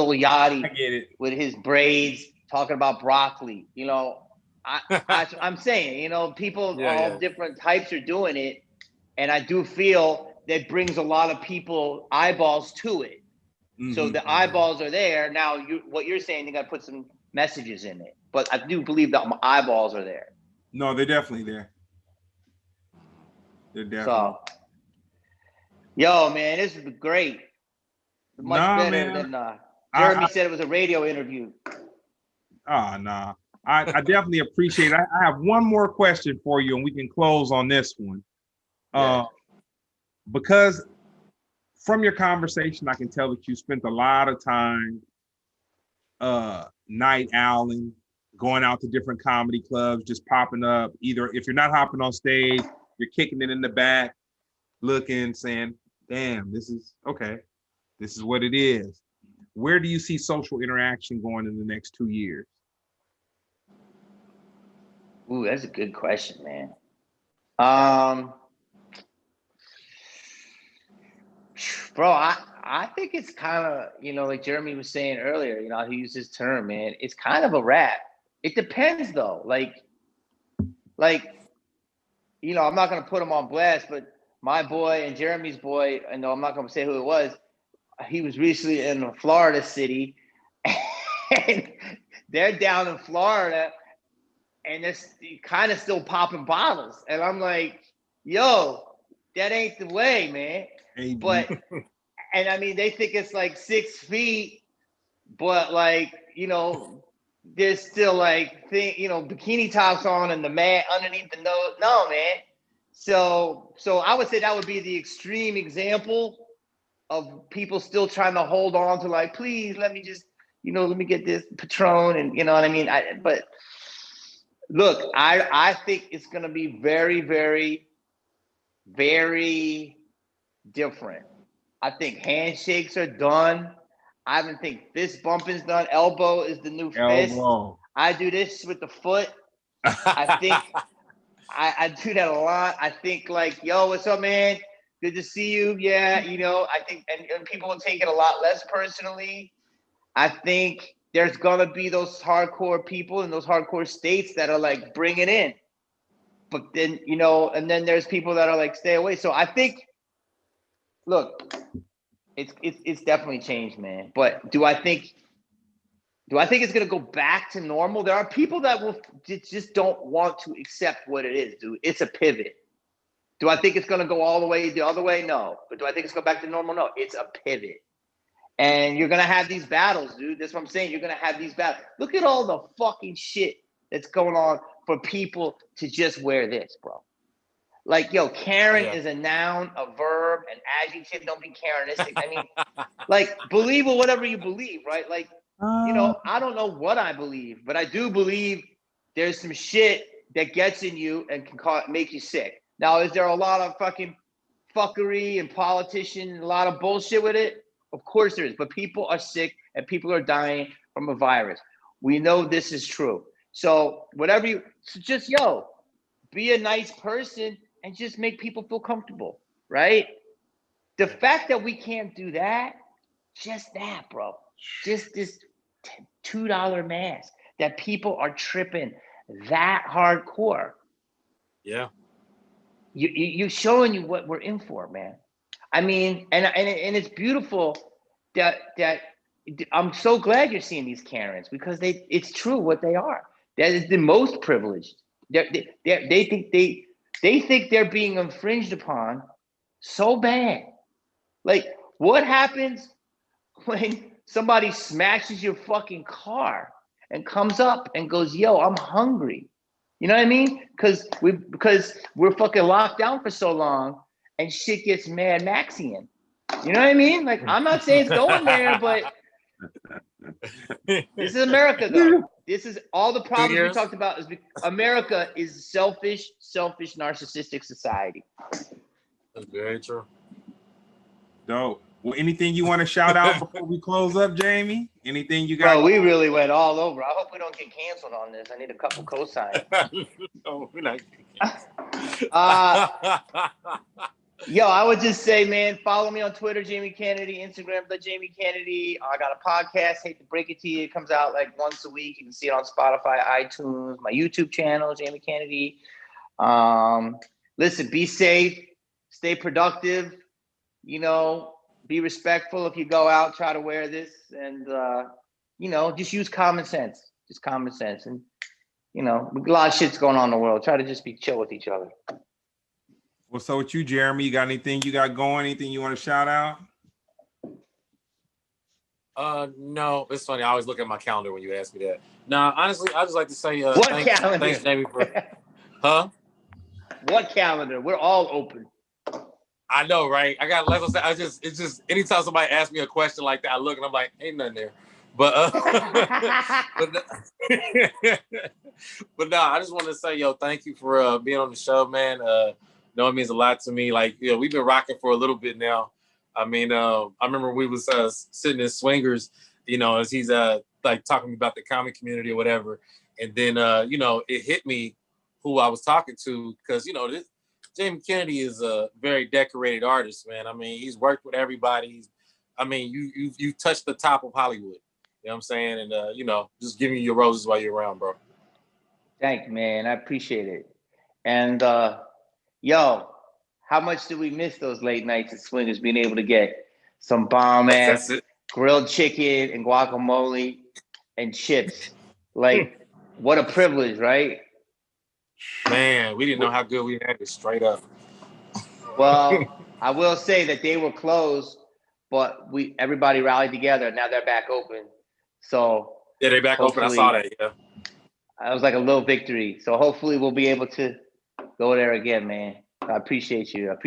Yachty with his braids talking about broccoli. I'm saying, people all different types are doing it. And I do feel that brings a lot of people eyeballs to it. Mm-hmm. So the eyeballs are there. Now, what you're saying, you got to put some messages in it. But I do believe that my eyeballs are there. No, they're definitely there. They're definitely. So, yo, man, this is great. Much better than Jeremy said it was a radio interview. Oh, no. I definitely appreciate it. I have one more question for you, and we can close on this one. Because from your conversation, I can tell that you spent a lot of time night owling, going out to different comedy clubs, just popping up. Either if you're not hopping on stage, you're kicking it in the back, looking, saying, damn, this is okay. This is what it is. Where do you see social interaction going in the next 2 years? Ooh, that's a good question, man. Bro, I think it's kind of, like Jeremy was saying earlier, he used his term, man. It's kind of a wrap. It depends, though. Like, I'm not going to put him on blast, but my boy and Jeremy's boy, I'm not going to say who it was, he was recently in a Florida city, and they're down in Florida, and they're kind of still popping bottles. And I'm like, yo, that ain't the way, man. But, and I mean, they think it's like 6 feet, but like, there's still like, bikini tops on and the man underneath the nose. No, man. So I would say that would be the extreme example of people still trying to hold on to like, please let me just, let me get this Patron, and you know what I mean. But look, I think it's gonna be very, very, very different. I think handshakes are done. I don't think fist bumping's done. Elbow is the new fist. Elbow. I do this with the foot. I think I do that a lot. I think like, yo, what's up, man? Good to see you. Yeah, I think and people will take it a lot less personally. I think there's gonna be those hardcore people in those hardcore states that are like, bring it in. But then, and then there's people that are like, stay away. So I think, look, it's definitely changed, man. But do I think it's gonna go back to normal? There are people that will just don't want to accept what it is, dude. It's a pivot. Do I think it's gonna go all the way the other way? No. But do I think it's going back to normal? No. It's a pivot. And you're gonna have these battles, dude. That's what I'm saying. You're gonna have these battles. Look at all the fucking shit that's going on for people to just wear this, bro. Like, yo, Karen is a noun, a verb, an adjective. Don't be Karenistic. I mean, like, believe or whatever you believe, right? Like, I don't know what I believe, but I do believe there's some shit that gets in you and can make you sick. Now, is there a lot of fucking fuckery and politician and a lot of bullshit with it? Of course there is, but people are sick and people are dying from a virus. We know this is true. So just be a nice person and just make people feel comfortable, right? The fact that we can't do that, just that, bro. Just this $2 mask that people are tripping that hardcore. Yeah. You're showing you what we're in for, man. I mean, and it's beautiful that I'm so glad you're seeing these Karens, because it's true what they are. That is the most privileged. They think they're being infringed upon so bad. Like, what happens when somebody smashes your fucking car and comes up and goes, yo, I'm hungry? You know what I mean? Because we're fucking locked down for so long and shit gets Mad Maxian. You know what I mean? Like, I'm not saying it's going there, but this is America, though. This is all the problems we talked about. America is a selfish, narcissistic society. That's very true. Dope. Well, anything you want to shout out before we close up, Jaime? Anything you got? Bro, we really went all over. I hope we don't get canceled on this. I need a couple cosigns. No, we're not getting Yo, I would just say, man, follow me on Twitter, Jaime Kennedy, Instagram, the Jaime Kennedy. I got a podcast, Hate to Break It to You. It comes out like once a week. You can see it on Spotify, iTunes, my YouTube channel, Jaime Kennedy. Listen, be safe, stay productive, be respectful if you go out, try to wear this, and, just use common sense. Just common sense. And, a lot of shit's going on in the world. Try to just be chill with each other. What's up with you, Jeremy? You got anything you got going? Anything you want to shout out? No, it's funny. I always look at my calendar when you ask me that. No, honestly, I just like to say thanks, Jaime, huh? What calendar? We're all open. I know, right? I got levels. It's just anytime somebody asks me a question like that, I look and I'm like, ain't nothing there. But but no, I just want to say, yo, thank you for being on the show, man. It means a lot to me. Like, we've been rocking for a little bit now. I mean, I remember we was sitting in Swingers, as he's like talking about the comic community or whatever, and then it hit me who I was talking to, because Jaime Kennedy is a very decorated artist, man. I mean, he's worked with everybody. You touched the top of Hollywood. You know what I'm saying? And just giving you your roses while you're around, bro. Thank you, man. I appreciate it. And yo, how much do we miss those late nights at Swingers, being able to get some bomb ass grilled chicken and guacamole and chips? Like, what a privilege, right? Man, we didn't know how good we had it, straight up. Well, I will say that they were closed, but everybody rallied together. Now they're back open. So yeah, they're back open. I saw that. Yeah, it was like a little victory. So hopefully we'll be able to go there again, man. I appreciate you.